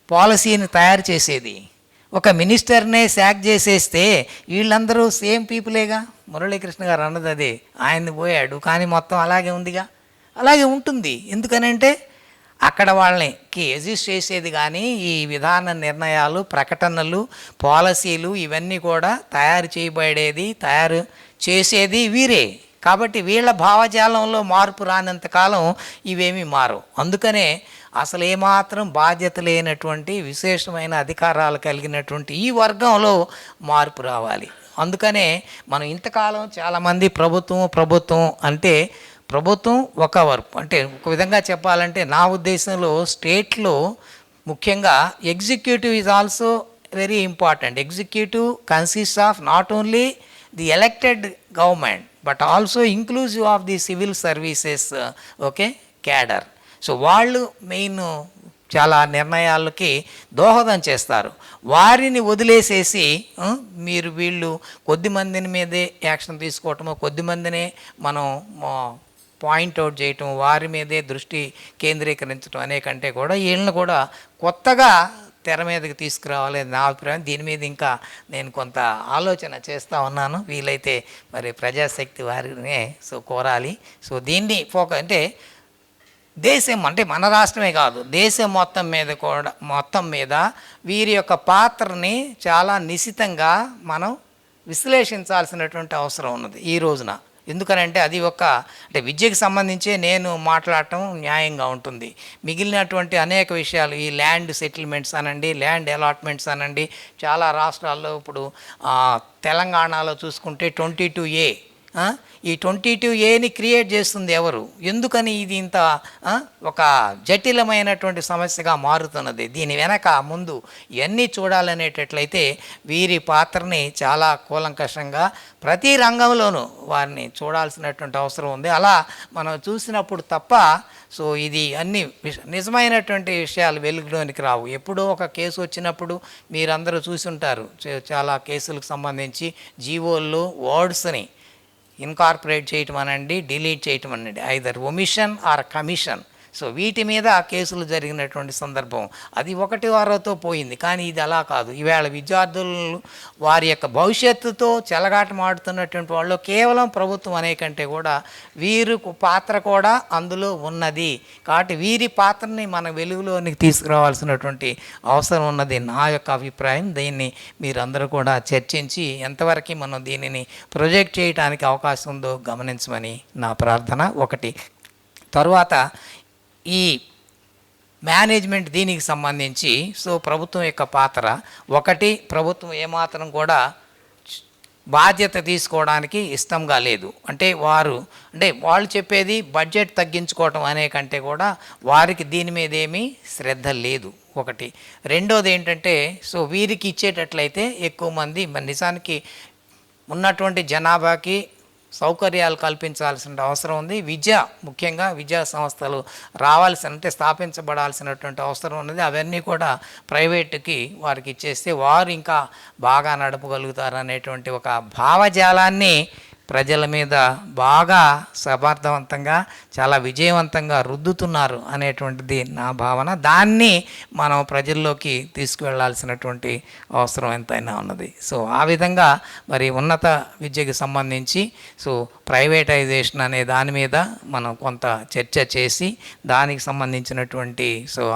పాలసీని తయారు చేసేది. ఒక మినిస్టర్నే శాక్ చేసేస్తే వీళ్ళందరూ సేమ్ పీపులేగా. మురళీకృష్ణ గారు అన్నది అదే. ఆయన్ని పోయాడు, కానీ మొత్తం అలాగే ఉందిగా, అలాగే ఉంటుంది. ఎందుకనంటే అక్కడ వాళ్ళకి ఎగ్జిస్ట్ చేసేది కానీ ఈ విధాన నిర్ణయాలు, ప్రకటనలు, పాలసీలు ఇవన్నీ కూడా తయారు చేసేది వీరే. కాబట్టి వీళ్ళ భావజాలంలో మార్పు రానంతకాలం ఇవేమీ మారవు. అందుకనే అసలు ఏమాత్రం బాధ్యత లేనటువంటి విశేషమైన అధికారాలు కలిగినటువంటి ఈ వర్గంలో మార్పు రావాలి. అందుకనే మనం ఇంతకాలం చాలామంది ప్రభుత్వం అంటే ప్రభుత్వం ఒక వర్క్, అంటే ఒక విధంగా చెప్పాలంటే నా ఉద్దేశంలో స్టేట్లో ముఖ్యంగా executive is also very important. Executive consist of not only the elected government but also inclusive of the civil services cadre. So వాళ్ళు మెయిన్ చాలా నిర్ణయాలకి దోహదం చేస్తారు. వారిని వదిలేసేసి మీరు వీళ్ళు కొద్దిమందిని మీదే యాక్షన్ తీసుకోవటము, కొద్దిమందినే మనం పాయింట్అవుట్ చేయటం, వారి మీదే దృష్టి కేంద్రీకరించడం అనే కంటే కూడా వీళ్ళని కూడా కొత్తగా తెర మీదకి తీసుకురావాలి నా అభిప్రాయం. దీని మీద ఇంకా నేను కొంత ఆలోచన చేస్తూ ఉన్నాను. వీలైతే మరి ప్రజాశక్తి వారినే కోరాలి. దీన్ని అంటే దేశం అంటే మన రాష్ట్రమే కాదు, దేశం మొత్తం మీద వీరి యొక్క పాత్రని చాలా నిశితంగా మనం విశ్లేషించాల్సినటువంటి అవసరం ఉన్నది ఈ రోజున. ఎందుకనంటే అది అంటే విద్యకు సంబంధించే నేను మాట్లాడటం న్యాయంగా ఉంటుంది. మిగిలినటువంటి అనేక విషయాలు, ఈ ల్యాండ్ సెటిల్మెంట్స్ అనండి, ల్యాండ్ అలాట్మెంట్స్ అనండి, చాలా రాష్ట్రాల్లో ఇప్పుడు తెలంగాణలో చూసుకుంటే 22A, ఈ 22Aని క్రియేట్ చేస్తుంది ఎవరు? ఎందుకని ఇది ఇంత ఒక జటిలమైనటువంటి సమస్యగా మారుతున్నది? దీని వెనక ముందు ఇవన్నీ చూడాలనేటట్లయితే వీరి పాత్రని చాలా కూలంకషంగా ప్రతి రంగంలోనూ వారిని చూడాల్సినటువంటి అవసరం ఉంది. అలా మనం చూసినప్పుడు తప్ప ఇది అన్ని నిజమైనటువంటి విషయాలు వెలుగులోనికి రావు. ఎప్పుడో ఒక కేసు వచ్చినప్పుడు మీరందరూ చూసి ఉంటారు, చాలా కేసులకు సంబంధించి జీవోల్లో వర్డ్స్ని ఇన్కార్పొరేట్ చేయటం అనండి, డిలీట్ చేయటం అనండి, ఐదర్ ఒమిషన్ ఆర్ కమిషన్. వీటి మీద కేసులు జరిగినటువంటి సందర్భం అది 1 వారంతో పోయింది. కానీ ఇది అలా కాదు. ఈవేళ విద్యార్థులు వారి యొక్క భవిష్యత్తుతో చెలగాటమాడుతున్నటువంటి వాళ్ళు కేవలం ప్రభుత్వం అనే కంటే కూడా వీరి పాత్ర కూడా అందులో ఉన్నది. కాబట్టి వీరి పాత్రని మన వెలుగులోనికి తీసుకురావాల్సినటువంటి అవసరం ఉన్నది నా యొక్క అభిప్రాయం. దీన్ని మీరందరూ కూడా చర్చించి ఎంతవరకు మనం దీనిని ప్రొజెక్ట్ చేయడానికి అవకాశం ఉందో గమనించమని నా ప్రార్థన. ఒకటి. తరువాత ఈ మేనేజ్మెంట్ దీనికి సంబంధించి ప్రభుత్వం యొక్క పాత్ర ఒకటి, ప్రభుత్వం ఏమాత్రం కూడా బాధ్యత తీసుకోవడానికి ఇష్టంగా లేదు. అంటే వాళ్ళు చెప్పేది బడ్జెట్ తగ్గించుకోవటం అనే కంటే కూడా వారికి దీని మీద ఏమీ శ్రద్ధ లేదు. ఒకటి. రెండోది ఏంటంటే వీరికి ఇచ్చేటట్లయితే ఎక్కువ మంది నిజానికి ఉన్నటువంటి జనాభాకి సౌకర్యాలు కల్పించాల్సిన అవసరం ఉంది. ముఖ్యంగా విద్యా సంస్థలు స్థాపించబడాల్సినటువంటి అవసరం ఉన్నది. అవన్నీ కూడా ప్రైవేటుకి వారికి ఇచ్చేస్తే వారు ఇంకా బాగా నడపగలుగుతారు అనేటువంటి ఒక భావజాలాన్ని ప్రజల మీద బాగా సమర్థవంతంగా చాలా విజయవంతంగా రుద్దుతున్నారు అనేటువంటిది నా భావన. దాన్ని మనం ప్రజల్లోకి తీసుకువెళ్లాల్సినటువంటి అవసరం ఎంతైనా ఉన్నది. ఆ విధంగా మరి ఉన్నత విద్యకు సంబంధించి ప్రైవేటైజేషన్ అనే దాని మీద మనం కొంత చర్చ చేసి దానికి సంబంధించినటువంటి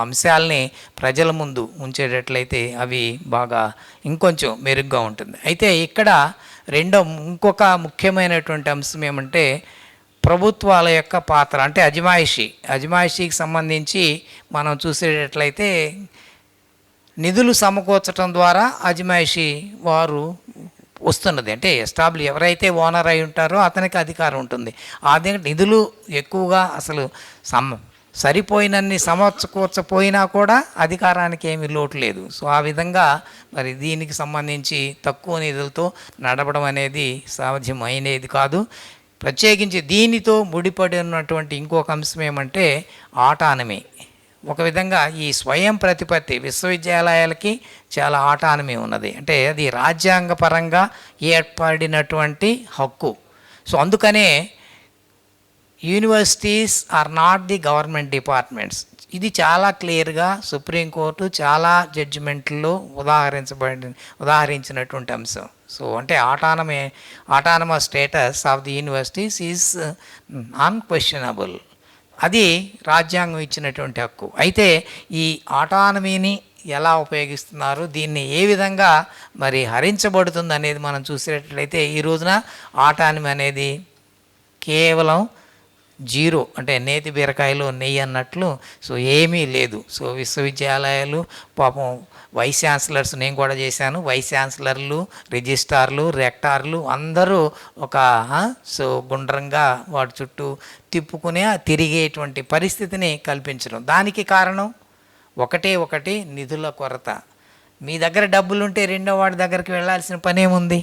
అంశాలని ప్రజల ముందు ఉంచేటట్లయితే అవి బాగా ఇంకొంచెం మెరుగ్గా ఉంటుంది. అయితే ఇక్కడ ఇంకొక ముఖ్యమైనటువంటి అంశం ఏమంటే ప్రభుత్వాల యొక్క పాత్ర. అంటే అజమాయిషీకి సంబంధించి మనం చూసేటట్లయితే నిధులు సమకూర్చడం ద్వారా అజమాయిషీ వారు వస్తున్నది. అంటే ఎవరైతే ఓనర్ అయి ఉంటారో అతనికి అధికారం ఉంటుంది. అదే నిధులు ఎక్కువగా అసలు సరిపోయినన్ని సమకూర్చపోయినా కూడా అధికారానికి ఏమీ లోటు లేదు. ఆ విధంగా మరి దీనికి సంబంధించి తక్కువ నిధులతో నడపడం అనేది సాధ్యమైనది కాదు. ప్రత్యేకించి దీనితో ముడిపడి ఉన్నటువంటి ఇంకొక అంశం ఏమంటే ఆటానమీ. ఒక విధంగా ఈ స్వయం ప్రతిపత్తి విశ్వవిద్యాలయాలకి చాలా ఆటానమీ ఉన్నది. అంటే అది రాజ్యాంగపరంగా ఏర్పడినటువంటి హక్కు. అందుకనే universities are not the government departments. ఇది చాలా క్లియర్గా సుప్రీంకోర్టు చాలా జడ్జిమెంట్లో ఉదాహరించినటువంటి అంశం. అంటే autonomous status of the universities is unquestionable. అది రాజ్యాంగం ఇచ్చినటువంటి హక్కు. అయితే ఈ ఆటానమీని ఎలా ఉపయోగిస్తున్నారు, దీన్ని ఏ విధంగా మరి హరించబడుతుంది అనేది మనం చూసేటట్లయితే ఈ రోజున ఆటానమీ అనేది కేవలం జీరో. అంటే నేతి బీరకాయలో నెయ్యి అన్నట్లు ఏమీ లేదు. విశ్వవిద్యాలయాలు పాపం వైస్ ఛాన్సలర్స్, నేను కూడా చేశాను, వైస్ ఛాన్సలర్లు, రిజిస్ట్రార్లు, రెక్టార్లు అందరూ ఒక గుండ్రంగా వాటి చుట్టూ తిరిగేటువంటి పరిస్థితిని కల్పించడం. దానికి కారణం ఒకటి నిధుల కొరత. మీ దగ్గర డబ్బులుంటే రెండో వాడి దగ్గరికి వెళ్ళాల్సిన పనేముంది?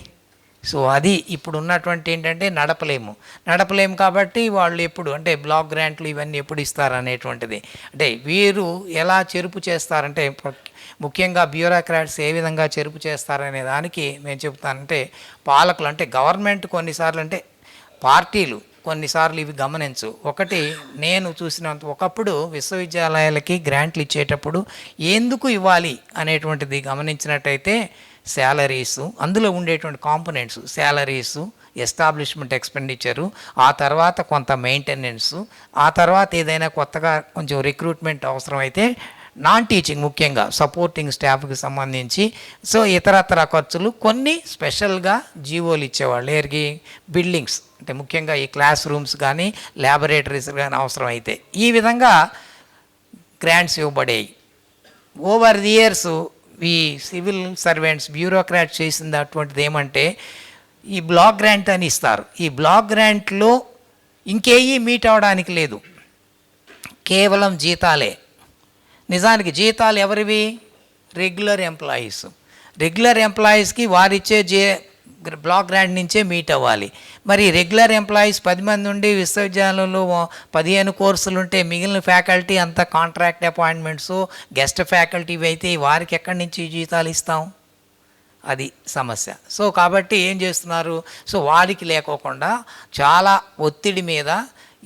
సో అది ఇప్పుడు ఉన్నటువంటి ఏంటంటే నడపలేము కాబట్టి వాళ్ళు ఎప్పుడు అంటే బ్లాక్ గ్రాంట్లు ఇవన్నీ ఎప్పుడు ఇస్తారు అనేటువంటిది. అంటే వీరు ఎలా చెరుపు చేస్తారంటే ముఖ్యంగా బ్యూరోక్రాట్స్ ఏ విధంగా చెరుపు చేస్తారనే దానికి నేను చెప్తానంటే పాలకులు అంటే గవర్నమెంట్ కొన్నిసార్లు అంటే పార్టీలు కొన్నిసార్లు ఇవి గమనించు. ఒకటి నేను చూసినంత ఒకప్పుడు విశ్వవిద్యాలయాలకి గ్రాంట్లు ఇచ్చేటప్పుడు ఎందుకు ఇవ్వాలి అనేటువంటిది గమనించినట్టయితే శాలరీసు, అందులో ఉండేటువంటి కాంపోనెంట్స్ శాలరీసు, ఎస్టాబ్లిష్మెంట్ ఎక్స్పెండిచరు, ఆ తర్వాత కొంత మెయింటెనెన్సు, ఆ తర్వాత ఏదైనా కొత్తగా కొంచెం రిక్రూట్మెంట్ అవసరమైతే నాన్ టీచింగ్ ముఖ్యంగా సపోర్టింగ్ స్టాఫ్కి సంబంధించి సో ఇతరత్ర ఖర్చులు కొన్ని స్పెషల్గా జీవోలు ఇచ్చేవాళ్ళు. ఏరికి బిల్డింగ్స్ అంటే ముఖ్యంగా ఈ క్లాస్ రూమ్స్ కానీ ల్యాబొరేటరీస్ కానీ అవసరమైతే ఈ విధంగా గ్రాంట్స్ ఇవ్వబడేవి. ఓవర్ ది ఇయర్స్ ఈ సివిల్ సర్వెంట్స్ బ్యూరోక్రాట్ చేసింది అటువంటిది ఏమంటే ఈ బ్లాక్ గ్రాంట్ అని ఇస్తారు. ఈ బ్లాక్ గ్రాంట్లో ఇంకేయి మీట్ అవ్వడానికి లేదు, కేవలం జీతాలే. నిజానికి జీతాలు ఎవరివి? రెగ్యులర్ ఎంప్లాయీస్కి వారిచ్చే బ్లాక్ గ్రాంట్ నుంచే మీట్ అవ్వాలి. మరి రెగ్యులర్ ఎంప్లాయీస్ 10 మంది ఉండి విశ్వవిద్యాలయంలో 15 కోర్సులు ఉంటే మిగిలిన ఫ్యాకల్టీ అంతా కాంట్రాక్ట్ అపాయింట్మెంట్స్ గెస్ట్ ఫ్యాకల్టీ అయితే వారికి ఎక్కడి నుంచి జీతాలు ఇస్తాం? అది సమస్య. సో కాబట్టి ఏం చేస్తున్నారు, సో వారికి లేకోకుండా చాలా ఒత్తిడి మీద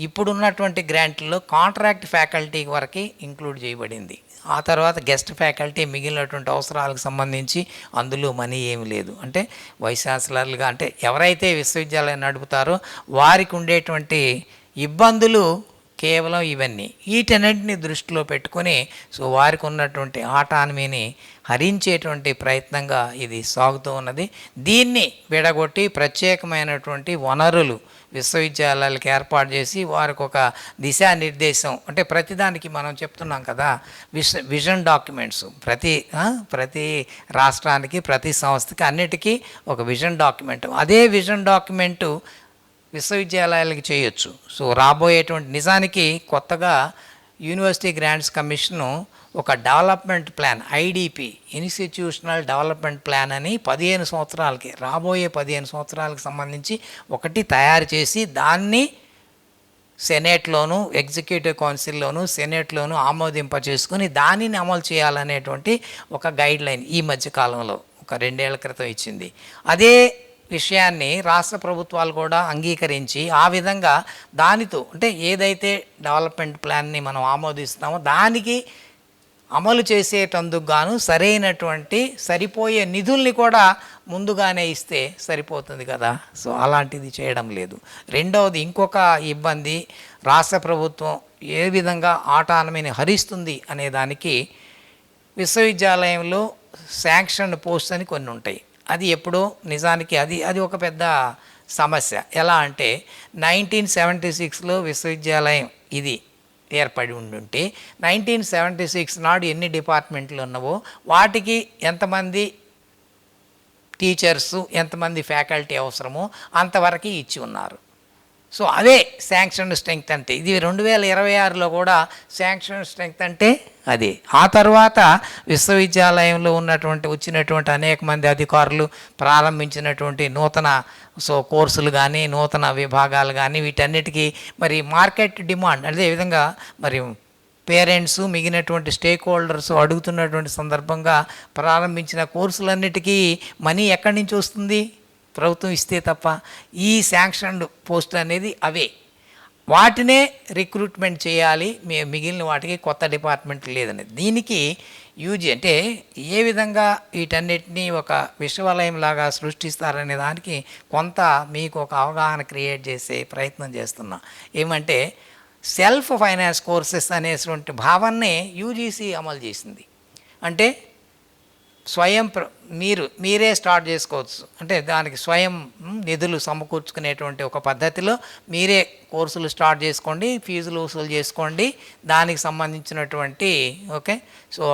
ఇప్పుడున్నటువంటి గ్రాంట్లలో కాంట్రాక్ట్ ఫ్యాకల్టీ వరకు ఇంక్లూడ్ చేయబడింది. ఆ తర్వాత గెస్ట్ ఫ్యాకల్టీ మిగిలినటువంటి అవసరాలకు సంబంధించి అందులో మనీ ఏమి లేదు. అంటే వైస్ ఛాన్సలర్లుగా అంటే ఎవరైతే విశ్వవిద్యాలయం నడుపుతారో వారికి ఉండేటువంటి ఇబ్బందులు కేవలం ఇవన్నీ. వీటన్నింటిని దృష్టిలో పెట్టుకొని సో వారికి ఉన్నటువంటి ఆటానమీని హరించేటువంటి ప్రయత్నంగా ఇది సాగుతూ ఉన్నది. దీన్ని విడగొట్టి ప్రత్యేకమైనటువంటి వనరులు విశ్వవిద్యాలయాలకు ఏర్పాటు చేసి వారికి ఒక దిశానిర్దేశం అంటే ప్రతిదానికి మనం చెప్తున్నాం కదా విజన్ డాక్యుమెంట్స్ ప్రతి రాష్ట్రానికి ప్రతి సంస్థకి అన్నిటికీ ఒక విజన్ డాక్యుమెంట్. అదే విజన్ డాక్యుమెంటు విశ్వవిద్యాలయాలకి చేయొచ్చు. సో రాబోయేటువంటి నిజానికి కొత్తగా యూనివర్సిటీ గ్రాంట్స్ కమిషను ఒక development plan IDP institutional development plan అని 15 సంవత్సరాలకి రాబోయే 15 సంవత్సరాలకు సంబంధించి ఒకటి తయారు చేసి దాన్ని సెనేట్లోను ఎగ్జిక్యూటివ్ కౌన్సిల్లోను సెనేట్లోను ఆమోదింపచేసుకుని దానిని అమలు చేయాలనేటువంటి ఒక గైడ్ లైన్ ఈ మధ్యకాలంలో ఒక 2 ఏళ్ల క్రితం ఇచ్చింది. అదే విషయాన్ని రాష్ట్ర ప్రభుత్వాలు కూడా అంగీకరించి ఆ విధంగా దానితో అంటే ఏదైతే డెవలప్మెంట్ ప్లాన్ని మనం ఆమోదిస్తామో దానికి అమలు చేసేటందుకు గాను సరైనటువంటి సరిపోయే నిధుల్ని కూడా ముందుగానే ఇస్తే సరిపోతుంది కదా. సో అలాంటిది చేయడం లేదు. రెండవది ఇంకొక ఇబ్బంది, రాష్ట్ర ప్రభుత్వం ఏ విధంగా ఆటానమీని హరిస్తుంది అనే దానికి విశ్వవిద్యాలయంలో శాంక్షన్ పోస్ట్ అని కొన్ని ఉంటాయి. అది ఎప్పుడో నిజానికి అది ఒక పెద్ద సమస్య. ఎలా అంటే 1976లో విశ్వవిద్యాలయం ఇది ఏర్పడి ఉండుంటే 1976 నాడు ఎన్ని డిపార్ట్మెంట్లు ఉన్నావో వాటికి ఎంతమంది టీచర్సు ఎంతమంది ఫ్యాకల్టీ అవసరమో అంతవరకు ఇచ్చి ఉన్నారు. సో అదే శాంక్షన్ స్ట్రెంగ్త్ అంటే. ఇది 2026లో కూడా శాంక్షన్ స్ట్రెంగ్త్ అంటే అది. ఆ తర్వాత విశ్వవిద్యాలయంలో వచ్చినటువంటి అనేక మంది అధికారులు ప్రారంభించినటువంటి నూతన కోర్సులు కానీ నూతన విభాగాలు కానీ వీటన్నిటికీ మరి మార్కెట్ డిమాండ్ అదేవిధంగా మరి పేరెంట్స్ మిగిలినటువంటి స్టేక్ హోల్డర్స్ అడుగుతున్నటువంటి సందర్భంగా ప్రారంభించిన కోర్సులన్నిటికీ మనీ ఎక్కడి నుంచి వస్తుంది? ప్రభుత్వం ఇస్తే తప్ప. ఈ శాంక్షన్డ్ పోస్టులు అనేది అవే, వాటినే రిక్రూట్మెంట్ చేయాలి, మిగిలిన వాటికి కొత్త డిపార్ట్మెంట్ లేదని. దీనికి యూజీ అంటే ఏ విధంగా వీటన్నిటినీ ఒక విశ్వవిద్యాలయం లాగా సృష్టిస్తారనే దానికి కొంత మీకు ఒక అవగాహన క్రియేట్ చేసే ప్రయత్నం చేస్తున్నా. ఏమంటే సెల్ఫ్ ఫైనాన్స్ కోర్సెస్ అనేటువంటి భావాన్ని యూజీసీ అమలు చేసింది. అంటే స్వయం మీరే స్టార్ట్ చేసుకోవచ్చు. అంటే దానికి స్వయం నిధులు సమకూర్చుకునేటువంటి ఒక పద్ధతిలో మీరే కోర్సులు స్టార్ట్ చేసుకోండి, ఫీజులు వసూలు చేసుకోండి, దానికి సంబంధించినటువంటి ఓకే. సో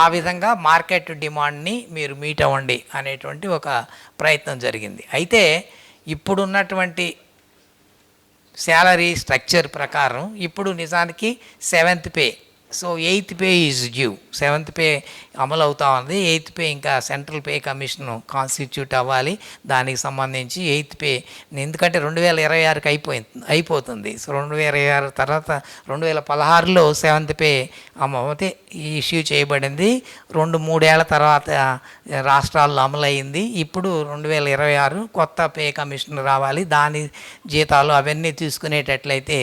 ఆ విధంగా మార్కెట్ డిమాండ్ని మీరు మీట్ అవ్వండి అనేటువంటి ఒక ప్రయత్నం జరిగింది. అయితే ఇప్పుడున్నటువంటి శాలరీ స్ట్రక్చర్ ప్రకారం ఇప్పుడు నిజానికి 7th pay so eighth pay is due. Seventh pay అమలు అవుతా ఉంది. ఎయిత్ పే ఇంకా సెంట్రల్ పే కమిషన్ కాన్స్టిట్యూట్ అవ్వాలి. దానికి సంబంధించి ఎయిత్ పే ఎందుకంటే 2026కి అయిపోతుంది. సో 2026 తర్వాత 2016లో సెవెంత్ పే అయితే ఇష్యూ చేయబడింది. 2-3 ఏళ్ల తర్వాత రాష్ట్రాల్లో అమలయ్యింది. ఇప్పుడు 2026 కొత్త పే కమిషన్ రావాలి. దాని జీతాలు అవన్నీ తీసుకునేటట్లయితే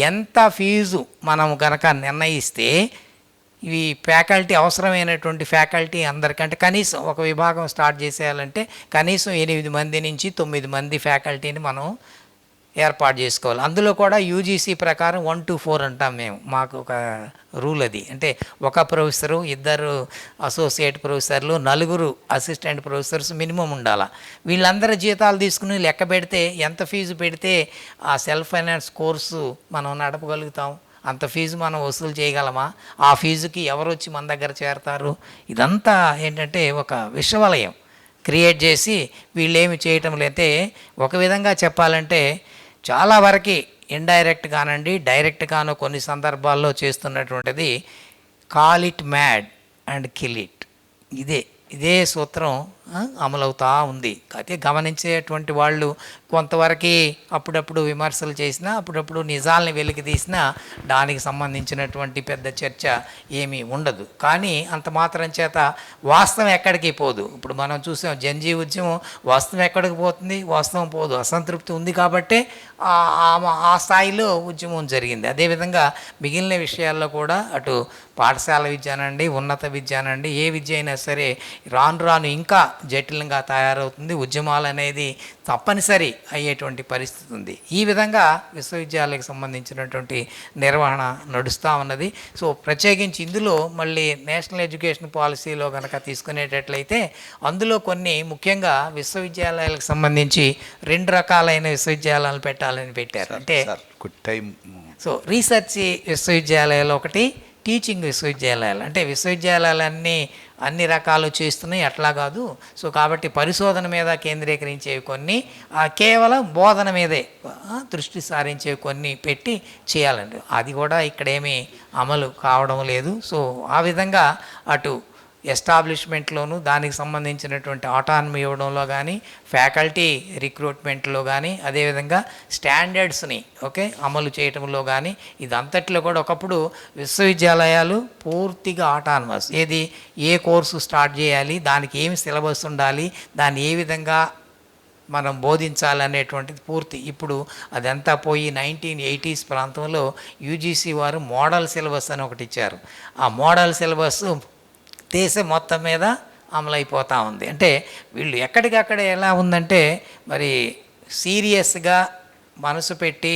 ఎంత ఫీజు మనం కనుక నిర్ణయిస్తే ఇవి ఫ్యాకల్టీ అవసరమైనటువంటి ఫ్యాకల్టీ అందరికంటే కనీసం ఒక విభాగం స్టార్ట్ చేసేయాలంటే కనీసం 8 మంది నుంచి 9 మంది ఫ్యాకల్టీని మనం ఏర్పాటు చేసుకోవాలి. అందులో కూడా యూజీసీ ప్రకారం 1 to 4 అంటాం మేము. మాకు ఒక రూల్ అది. అంటే ఒక ప్రొఫెసరు, 2 అసోసియేట్ ప్రొఫెసర్లు, 4 అసిస్టెంట్ ప్రొఫెసర్స్ మినిమం ఉండాలి. వీళ్ళందరి జీతాలు తీసుకుని లెక్క పెడితే ఎంత ఫీజు పెడితే ఆ సెల్ఫ్ ఫైనాన్స్ కోర్సు మనం నడపగలుగుతాం? అంత ఫీజు మనం వసూలు చేయగలమా? ఆ ఫీజుకి ఎవరు వచ్చి మన దగ్గర చేరతారు? ఇదంతా ఏంటంటే ఒక విషవలయం క్రియేట్ చేసి వీళ్ళేమి చేయటం లేతే ఒక విధంగా చెప్పాలంటే చాలా వరకు ఇండైరెక్ట్ కానండి డైరెక్ట్ గాను కొన్ని సందర్భాల్లో చేస్తున్నటువంటిది call it mad and kill it. ఇదే సూత్రం అమలవుతూ ఉంది. అయితే గమనించేటువంటి వాళ్ళు కొంతవరకు అప్పుడప్పుడు విమర్శలు చేసినా అప్పుడప్పుడు నిజాలని వెలికి తీసినా దానికి సంబంధించినటువంటి పెద్ద చర్చ ఏమీ ఉండదు. కానీ అంత మాత్రం చేత వాస్తవం ఎక్కడికి పోదు. ఇప్పుడు మనం చూసాం జంజీ ఉద్యమం, వాస్తవం ఎక్కడికి పోతుంది? వాస్తవం పోదు. అసంతృప్తి ఉంది కాబట్టే ఆ స్థాయిలో ఉద్యమం జరిగింది. అదేవిధంగా మిగిలిన విషయాల్లో కూడా అటు పాఠశాల విద్య అనండి, ఉన్నత విద్య అనండి, ఏ విద్య అయినా సరే రాను ఇంకా జటిలంగా తయారవుతుంది. ఉద్యమాలు అనేది తప్పనిసరి అయ్యేటువంటి పరిస్థితి ఉంది. ఈ విధంగా విశ్వవిద్యాలయాలకు సంబంధించినటువంటి నిర్వహణ నడుస్తూ ఉన్నది. సో ప్రత్యేకించి ఇందులో మళ్ళీ నేషనల్ ఎడ్యుకేషన్ పాలసీలో కనుక తీసుకునేటట్లయితే అందులో కొన్ని ముఖ్యంగా విశ్వవిద్యాలయాలకు సంబంధించి 2 రకాలైన విశ్వవిద్యాలయాలు పెట్టాలని పెట్టారు. అంటే సో రీసెర్చ్ విశ్వవిద్యాలయాలు ఒకటి, టీచింగ్ విశ్వవిద్యాలయాలు. అంటే విశ్వవిద్యాలయాలన్నీ అన్ని రకాలు చేస్తున్నాయి అట్లా కాదు. సో కాబట్టి పరిశోధన మీద కేంద్రీకరించేవి కొన్ని, కేవలం బోధన మీదే దృష్టి సారించేవి కొన్ని పెట్టి చేయాలండి. అది కూడా ఇక్కడేమీ అమలు కావడం లేదు. సో ఆ విధంగా అటు ఎస్టాబ్లిష్మెంట్లోనూ దానికి సంబంధించినటువంటి ఆటానమీ ఇవ్వడంలో కానీ, ఫ్యాకల్టీ రిక్రూట్మెంట్లో కానీ, అదేవిధంగా స్టాండర్డ్స్ని అమలు చేయటంలో కానీ, ఇదంతట్లో కూడా ఒకప్పుడు విశ్వవిద్యాలయాలు పూర్తిగా ఆటానమస్. ఏ కోర్సు స్టార్ట్ చేయాలి, దానికి ఏమి సిలబస్ ఉండాలి, దాన్ని ఏ విధంగా మనం బోధించాలనేటువంటిది పూర్తి. ఇప్పుడు అదంతా పోయి 1980s ప్రాంతంలో యూజీసీ వారు మోడల్ సిలబస్ అని ఒకటి ఇచ్చారు. ఆ మోడల్ సిలబస్ దేశం మొత్తం మీద అమలైపోతూ ఉంది. అంటే వీళ్ళు ఎక్కడికక్కడ ఎలా ఉందంటే మరి సీరియస్గా మనసు పెట్టి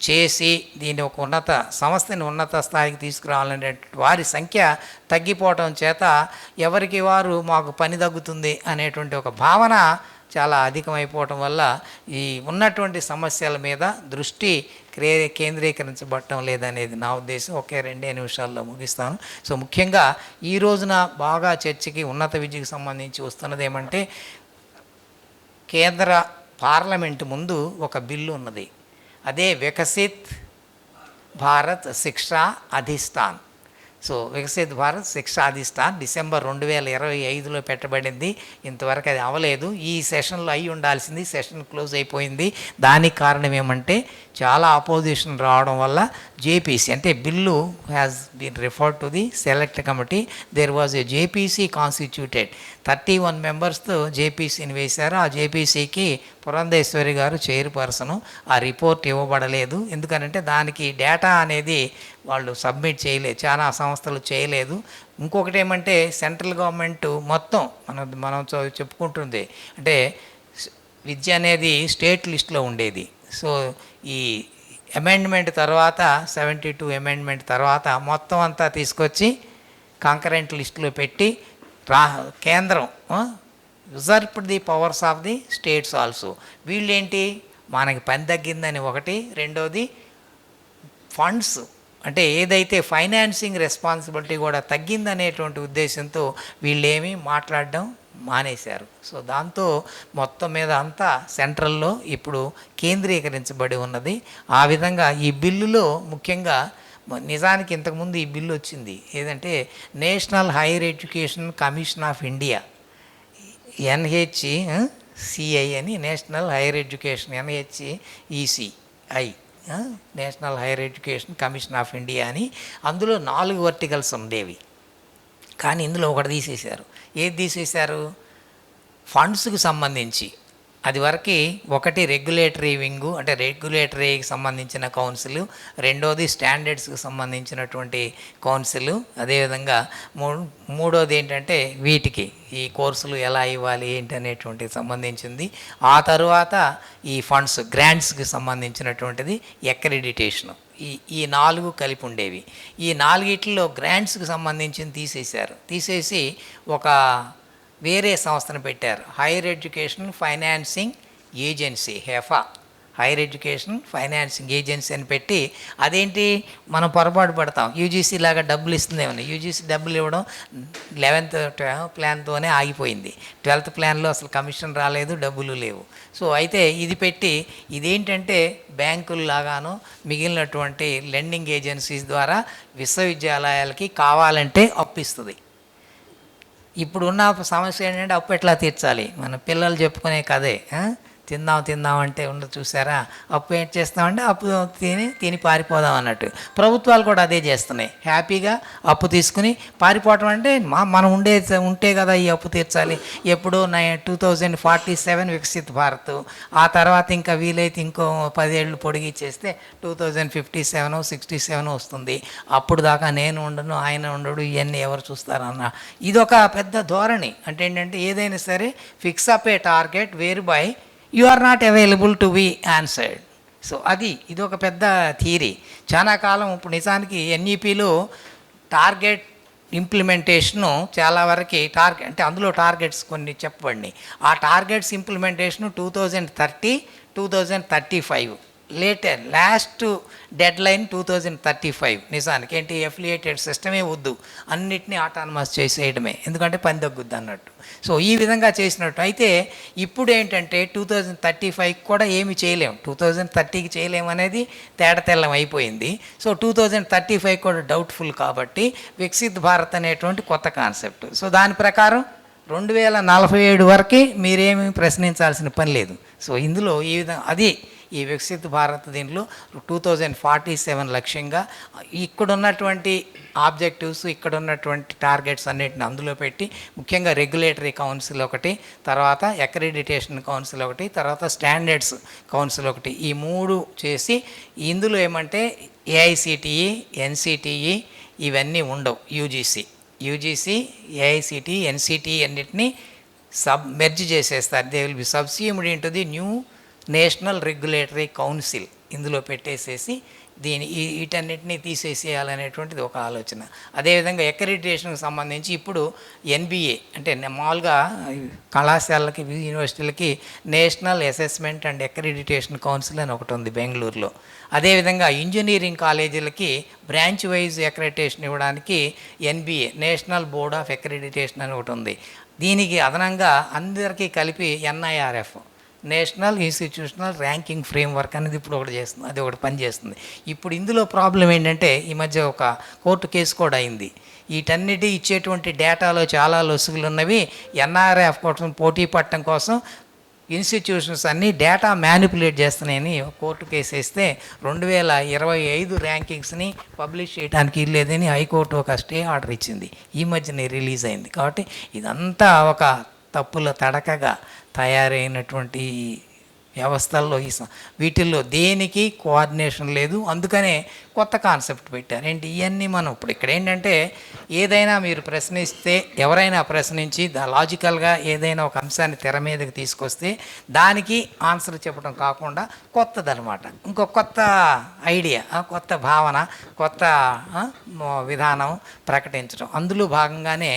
చేసి దీన్ని ఒక ఉన్నత సంస్థని ఉన్నత స్థాయికి తీసుకురావాలనే వారి సంఖ్య తగ్గిపోవటం చేత ఎవరికి వారు మాకు పని తగ్గుతుంది అనేటువంటి ఒక భావన చాలా అధికమైపోవటం వల్ల ఈ ఉన్నటువంటి సమస్యల మీద దృష్టి కేంద్రీకరించబడటం లేదనేది నా ఉద్దేశం. 2 నిమిషాల్లో ముగిస్తాను. సో ముఖ్యంగా ఈ రోజున బాగా చర్చకి ఉన్నత విద్యకు సంబంధించి వస్తున్నది ఏమంటే కేంద్ర పార్లమెంటు ముందు ఒక బిల్లు ఉన్నది. అదే వికసిత్ భారత్ శిక్షా అధిష్టాన్. సో వికసిత్ భారత్ శిక్షా అధిష్టాన్ డిసెంబర్ 2025లో పెట్టబడింది. ఇంతవరకు అది అవ్వలేదు. ఈ సెషన్లో అయి ఉండాల్సింది, సెషన్ క్లోజ్ అయిపోయింది. దానికి కారణం ఏమంటే చాలా అపోజిషన్ రావడం వల్ల జేపీసీ అంటే bill has been referred to the select committee. There was a JPC constituted. 31 మెంబర్స్తో జేపీసీని వేశారు. ఆ జేపీసీకి పురంధేశ్వరి గారు చైర్పర్సను. ఆ రిపోర్ట్ ఇవ్వబడలేదు. ఎందుకనంటే దానికి డేటా అనేది వాళ్ళు సబ్మిట్ చేయలేదు, చాలా సంస్థలు చేయలేదు. ఇంకొకటి ఏమంటే సెంట్రల్ గవర్నమెంట్ మొత్తం మనం చెప్పుకుంటుంది అంటే విద్య అనేది స్టేట్ లిస్ట్లో ఉండేది. సో ఈ అమెండ్మెంట్ తర్వాత 72 అమెండ్మెంట్ తర్వాత మొత్తం అంతా తీసుకొచ్చి కాంకరెంట్ లిస్టులో పెట్టి కేంద్రం reserved the powers of the states also. వీళ్ళేంటి మనకి పని తగ్గిందని ఒకటి, రెండోది ఫండ్స్ అంటే ఏదైతే ఫైనాన్సింగ్ రెస్పాన్సిబిలిటీ కూడా తగ్గిందనేటువంటి ఉద్దేశంతో వీళ్ళేమీ మాట్లాడడం మానేశారు. సో దాంతో మొత్తం మీద అంతా సెంట్రల్లో ఇప్పుడు కేంద్రీకరించబడి ఉన్నది. ఆ విధంగా ఈ బిల్లులో ముఖ్యంగా నిజానికి ఇంతకుముందు ఈ బిల్లు వచ్చింది ఏదంటే national higher education commission of India, NHCI అని, national higher education NHECI, national higher education commission of India అని. అందులో 4 వర్టికల్స్ ఉండేవి, కానీ ఇందులో ఒకటి తీసేశారు. ఏది తీసేశారు? ఫండ్స్కి సంబంధించి అది వరకు ఒకటి రెగ్యులేటరీ వింగు, అంటే రెగ్యులేటరీకి సంబంధించిన కౌన్సిల్, రెండోది స్టాండర్డ్స్కి సంబంధించినటువంటి కౌన్సిల్, అదేవిధంగా మూడోది ఏంటంటే వీటికి ఈ కోర్సులు ఎలా ఇవ్వాలి ఏంటి అనేటువంటికి సంబంధించింది. ఆ తరువాత ఈ ఫండ్స్ గ్రాంట్స్కి సంబంధించినటువంటిది అక్రెడిటేషను. ఈ 4 కలిపి ఉండేవి. ఈ 4 గ్రాంట్స్కి సంబంధించింది తీసేసి ఒక వేరే సంస్థను పెట్టారు, higher education financing agency, HEFA, higher education financing agency అని పెట్టి, అదేంటి మనం పొరపాటు పడతాం, యూజీసీ లాగా డబ్బులు ఇస్తుందేమని. యూజీసీ డబ్బులు ఇవ్వడం 11th ప్లాన్తోనే ఆగిపోయింది. 12th ప్లాన్లో అసలు కమిషన్ రాలేదు, డబ్బులు లేవు. సో అయితే ఇది పెట్టి, ఇదేంటంటే బ్యాంకులు లాగాను మిగిలినటువంటి లెండింగ్ ఏజెన్సీస్ ద్వారా విశ్వవిద్యాలయాలకి కావాలంటే అప్పిస్తుంది. ఇప్పుడున్న సమస్య ఏంటంటే అప్పు ఎట్లా తీర్చాలి? మన పిల్లలు చెప్పుకునే కదే, తిందాం అంటే ఉండదు చూసారా, అప్పు ఏం చేస్తామంటే అప్పు తిని పారిపోదాం అన్నట్టు. ప్రభుత్వాలు కూడా అదే చేస్తున్నాయి, హ్యాపీగా అప్పు తీసుకుని పారిపోవటం. అంటే మనం ఉంటే కదా ఈ అప్పు తీర్చాలి. ఎప్పుడో 2047 వికసిత్ భారత్, ఆ తర్వాత ఇంకా వీలైతే ఇంకో 10 ఏళ్ళు పొడిగిచ్చేస్తే 2057, 67 వస్తుంది. అప్పుడు దాకా నేను ఉండను, ఆయన ఉండడు, ఇవన్నీ ఎవరు చూస్తారన్న ఇదొక పెద్ద ధోరణి. అంటే ఏంటంటే ఏదైనా సరే fix up a target whereby you are not available to be answered. So ఇది ఒక పెద్ద థియరీ. చాలా కాలం ఇప్పుడు నిజానికి ఎన్ఈపిలో టార్గెట్ ఇంప్లిమెంటేషను చాలా వరకు అంటే అందులో టార్గెట్స్ కొన్ని చెప్పబడినాయి. ఆ targets implementation 2030, 2035, last dead line 2035. నిజానికి ఏంటి, ఎఫిలియేటెడ్ సిస్టమే వద్దు, అన్నిటినీ ఆటానమస్ చేసేయడమే, ఎందుకంటే పని తగ్గుద్ది అన్నట్టు. సో ఈ విధంగా చేసినట్టు అయితే ఇప్పుడు ఏంటంటే 2035 కూడా ఏమి చేయలేము, 2030కి చేయలేము అనేది తేటతెల్లం అయిపోయింది. సో 2035 కూడా డౌట్ఫుల్. కాబట్టి వికసిత్ భారత్ అనేటువంటి కొత్త కాన్సెప్ట్. సో దాని ప్రకారం 2047 వరకు మీరేమీ ప్రశ్నించాల్సిన పని లేదు. సో ఇందులో ఈ విధంగా ఈ వికసిత్ భారత్ దీంట్లో 2047 లక్ష్యంగా ఇక్కడున్నటువంటి ఆబ్జెక్టివ్స్, ఇక్కడ ఉన్నటువంటి టార్గెట్స్ అన్నిటిని అందులో పెట్టి, ముఖ్యంగా రెగ్యులేటరీ కౌన్సిల్ ఒకటి, తర్వాత అక్రెడిటేషన్ కౌన్సిల్ ఒకటి, తర్వాత స్టాండర్డ్స్ కౌన్సిల్ ఒకటి, ఈ 3 చేసి ఇందులో ఏమంటే ఏఐసిటిఈ, ఎన్సిటిఈ ఇవన్నీ ఉండవు. యూజీసీ, ఏఐసిటిఈ, ఎన్సిటిఈ అన్నిటినీ మెర్జ్ చేసేస్తారు. They will be subsumed in to the new national regulatory council. ఇందులో పెట్టేసేసి వీటన్నిటినీ తీసేసేయాలనేటువంటిది ఒక ఆలోచన. అదేవిధంగా అక్రెడిటేషన్కి సంబంధించి ఇప్పుడు NBA అంటే మామూలుగా కళాశాలకి, యూనివర్సిటీలకి national assessment and accreditation council అని ఒకటి ఉంది బెంగళూరులో. అదేవిధంగా ఇంజనీరింగ్ కాలేజీలకి బ్రాంచ్ వైజ్ అక్రెడిటేషన్ ఇవ్వడానికి NBA national board of accreditation అని ఒకటి ఉంది. దీనికి అదనంగా అందరికీ కలిపి NIRF national institutional ranking framework అనేది ఇప్పుడు ఒకటి చేస్తుంది, అది ఒకటి పనిచేస్తుంది. ఇప్పుడు ఇందులో ప్రాబ్లం ఏంటంటే ఈ మధ్య ఒక కోర్టు కేసు కూడా అయింది. వీటన్నిటి ఇచ్చేటువంటి డేటాలో చాలా లొసుగులు ఉన్నవి. NIRF కోసం పోటీ పడటం కోసం ఇన్స్టిట్యూషన్స్ అన్నీ డేటా మ్యానిపులేట్ చేస్తున్నాయని కోర్టు కేసు వేస్తే 2025 ర్యాంకింగ్స్ని పబ్లిష్ చేయడానికి లేదని హైకోర్టు ఒక స్టే ఆర్డర్ ఇచ్చింది. ఈ మధ్యనే రిలీజ్ అయింది. కాబట్టి ఇదంతా ఒక తప్పుల తడకగా తయారైనటువంటి వ్యవస్థల్లో వీటిల్లో దేనికి కోఆర్డినేషన్ లేదు. అందుకనే కొత్త కాన్సెప్ట్ పెట్టారు. ఏంటి ఇవన్నీ మనం ఇప్పుడు ఇక్కడ ఏంటంటే ఏదైనా మీరు ప్రశ్నిస్తే, ఎవరైనా ప్రశ్నించి లాజికల్గా ఏదైనా ఒక అంశాన్ని తెర మీదకి తీసుకొస్తే దానికి ఆన్సర్ చెప్పడం కాకుండా కొత్తదనమాట, ఇంకో కొత్త ఐడియా, కొత్త భావన, కొత్త విధానం ప్రకటించడం. అందులో భాగంగానే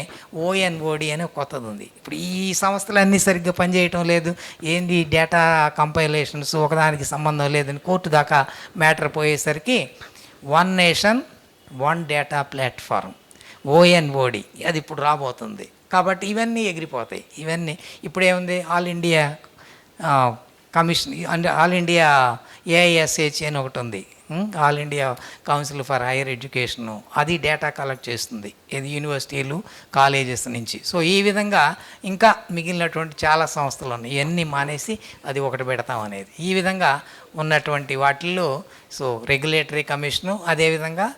ONOD అని కొత్తది ఉంది. ఇప్పుడు ఈ సంస్థలన్నీ సరిగ్గా పనిచేయటం లేదు. ఏంది డేటా కంపైలేషన్స్ ఒకదానికి సంబంధం లేదని కోర్టు దాకా మ్యాటర్ పోయేసరికి one nation one data platform ONOD అది ఇప్పుడు రాబోతుంది. కాబట్టి ఇవన్నీ ఎగిరిపోతాయి. ఇవన్నీ ఇప్పుడు ఏముంది, ఆల్ ఇండియా కమిషన్ అంటే ఆల్ ఇండియా AISH అని ఒకటి ఉంది, all India council for higher education అది డేటా కలెక్ట్ చేస్తుంది, ఇది యూనివర్సిటీలు కాలేజెస్ నుంచి. సో ఈ విధంగా ఇంకా మిగిలినటువంటి చాలా సంస్థలు ఉన్నాయి, ఇవన్నీ మానేసి అది ఒకటి పెడతాం అనేది. ఈ విధంగా ఉన్నటువంటి వాటిల్లో సో రెగ్యులేటరీ కమిషను, అదేవిధంగా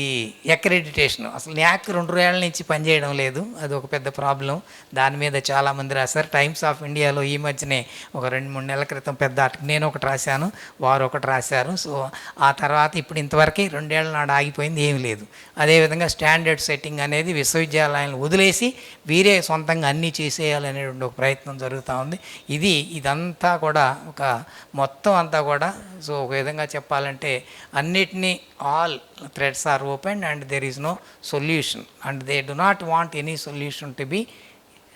ఈ అక్రెడిటేషన్, అసలు న్యాక్ 2 ఏళ్ల నుంచి పనిచేయడం లేదు, అది ఒక పెద్ద ప్రాబ్లం. దాని మీద చాలామంది రాశారు. టైమ్స్ ఆఫ్ ఇండియాలో ఈ మధ్యనే ఒక 2-3 నెలల క్రితం పెద్ద నేను ఒకటి రాశాను, వారు ఒకటి రాశారు. సో ఆ తర్వాత ఇప్పుడు ఇంతవరకు 2 ఏళ్ల నాడు ఆగిపోయింది, ఏమీ లేదు. అదేవిధంగా స్టాండర్డ్ సెట్టింగ్ అనేది విశ్వవిద్యాలయాలను వదిలేసి వీరే సొంతంగా అన్నీ చేసేయాలనేటువంటి ఒక ప్రయత్నం జరుగుతూ ఉంది. ఇదంతా కూడా ఒక మొత్తం అంతా కూడా సో ఒక విధంగా చెప్పాలంటే అన్నిటినీ all threads are open and there is no solution, and they do not want any solution to be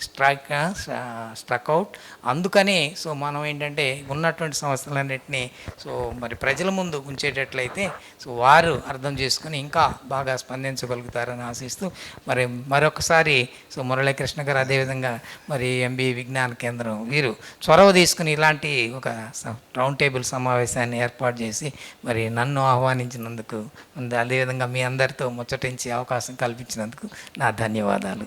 struck out. అందుకని సో మనం ఏంటంటే ఉన్నటువంటి సమస్యలన్నింటినీ సో మరి ప్రజల ముందు ఉంచేటట్లయితే సో వారు అర్థం చేసుకుని ఇంకా బాగా స్పందించగలుగుతారని ఆశిస్తూ మరి మరొకసారి సో మురళీకృష్ణ గారు, అదేవిధంగా మరి ఎంబీ విజ్ఞాన కేంద్రం వీరు చొరవ తీసుకుని ఇలాంటి ఒక రౌండ్ టేబుల్ సమావేశాన్ని ఏర్పాటు చేసి మరి నన్ను ఆహ్వానించినందుకు, అదేవిధంగా మీ అందరితో ముచ్చటించే అవకాశం కల్పించినందుకు నా ధన్యవాదాలు.